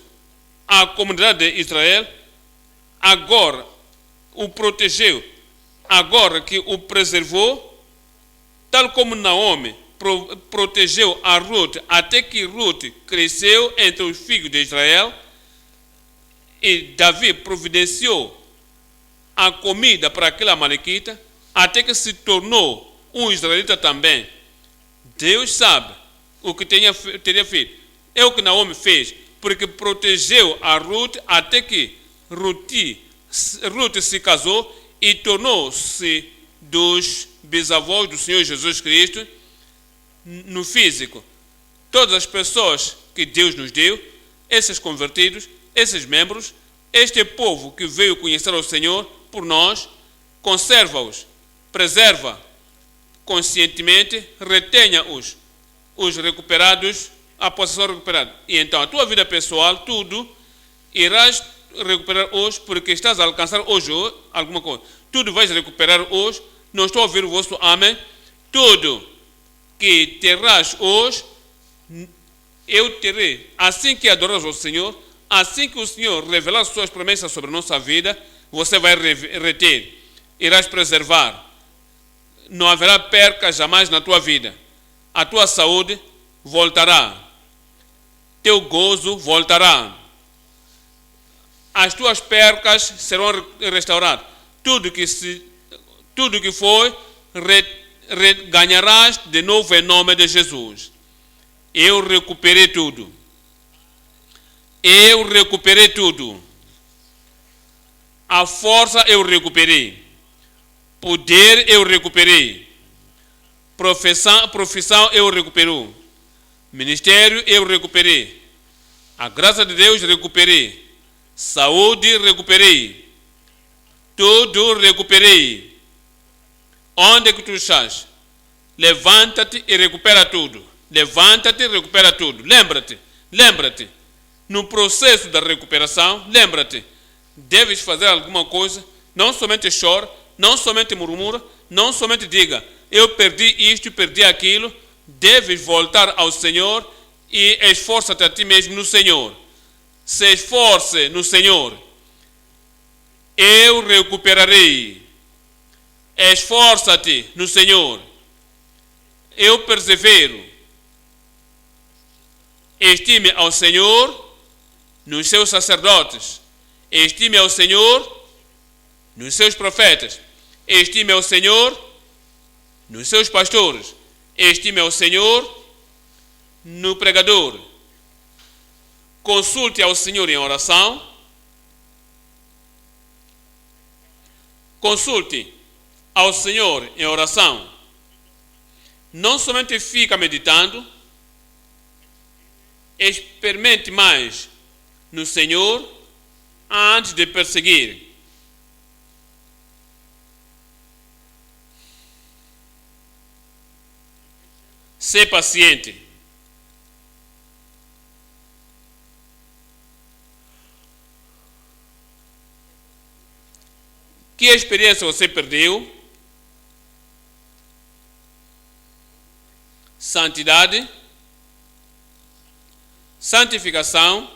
à comunidade de Israel? Agora o protegeu, agora que o preservou, tal como Naomi protegeu a Ruth, até que Ruth cresceu entre os filhos de Israel, e Davi providenciou a comida para aquele Amalequita, até que se tornou um israelita também. Deus sabe o que teria feito. É o que Naomi fez, porque protegeu a Ruth até que Ruth se casou e tornou-se dos bisavós do Senhor Jesus Cristo no físico. Todas as pessoas que Deus nos deu, esses convertidos, esses membros, este povo que veio conhecer o Senhor por nós, conserva-os, preserva conscientemente, retenha-os, os recuperados, a possessão recuperada. E então a tua vida pessoal, tudo, irás recuperar hoje, porque estás a alcançar hoje alguma coisa. Tudo vais recuperar hoje. Não estou a ouvir o vosso amém. Tudo que terás hoje, eu terei. Assim que adoras ao Senhor, assim que o Senhor revelar suas promessas sobre a nossa vida, você vai reter, irás preservar. Não haverá perca jamais na tua vida. A tua saúde voltará. Teu gozo voltará. As tuas percas serão restauradas. Tudo que foi, ganharás de novo em nome de Jesus. Eu recuperei tudo. Eu recuperei tudo. A força eu recuperei. Poder eu recuperei. Profissão eu recuperei. Ministério eu recuperei. A graça de Deus recuperei. Saúde recuperei. Tudo recuperei. Onde que tu estás? Levanta-te e recupera tudo. Levanta-te e recupera tudo. Lembra-te. No processo da recuperação, lembra-te. Deves fazer alguma coisa. Não somente chora, não somente murmura, não somente diga, eu perdi isto, perdi aquilo. Deves voltar ao Senhor e esforça-te a ti mesmo no Senhor. Se esforce no Senhor. Eu recuperarei. Esforça-te no Senhor. Eu persevero. Estime ao Senhor nos seus sacerdotes. Estime ao Senhor nos seus profetas. Estime ao Senhor nos seus pastores. Estime ao Senhor no pregador. Consulte ao Senhor em oração. Consulte ao Senhor em oração. Não somente fica meditando. Experimente mais no Senhor antes de perseguir. Ser paciente. Que experiência você perdeu? Santidade, santificação,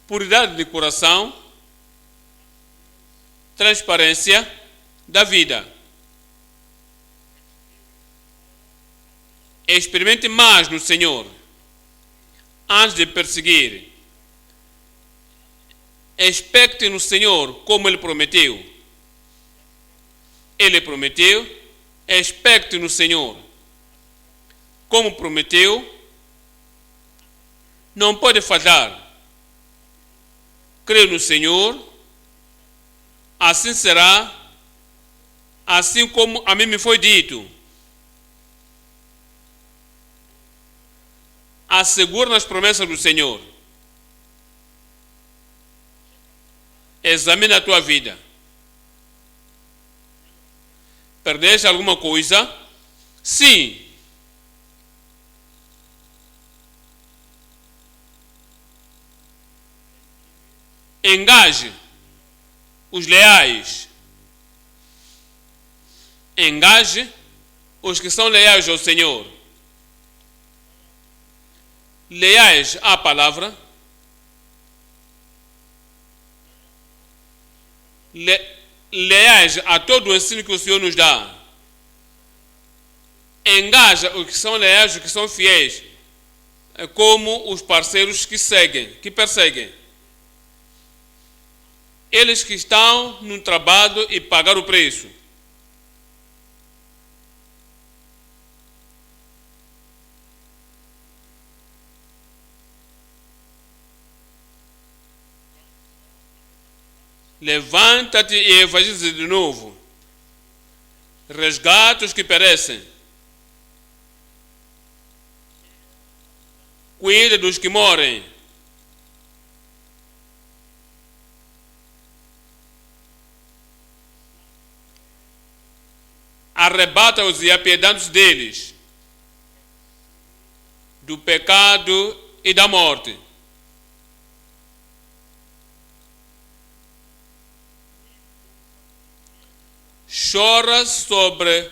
puridade de coração, transparência da vida. Experimente mais no Senhor antes de perseguir. Expecte no Senhor como Ele prometeu. Ele prometeu. Expecte no Senhor como prometeu. Não pode falhar. Creio no Senhor. Assim será. Assim como a mim me foi dito. Assegura nas promessas do Senhor. Examina a tua vida. Perdeste alguma coisa? Sim. Engaje os leais. Engaje os que são leais ao Senhor. Leais à palavra. Leais a todo o ensino que o Senhor nos dá. Engaja os que são leais, os que são fiéis, como os parceiros que seguem, que perseguem. Eles que estão no trabalho e pagar o preço. Levanta-te e evangeliza de novo. Resgata os que perecem. Cuida dos que morrem. Arrebata-os e apiedando-se deles, do pecado e da morte. Chora sobre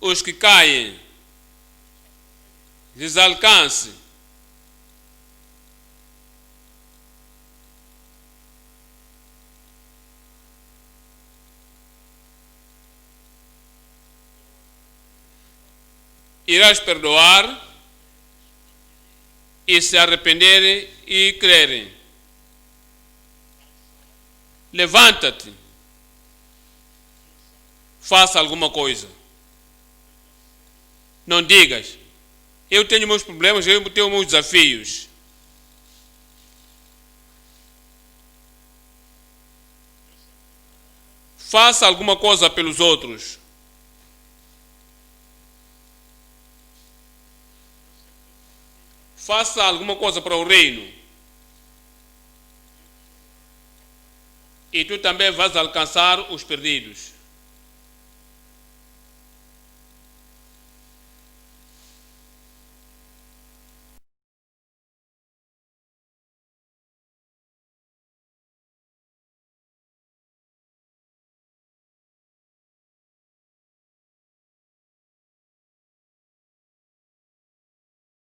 os que caem, lhes alcance. Irás perdoar e se arrependerem e crerem. Levanta-te. Faça alguma coisa. Não digas, eu tenho meus problemas, eu tenho meus desafios. Faça alguma coisa pelos outros. Faça alguma coisa para o reino. E tu também vais alcançar os perdidos.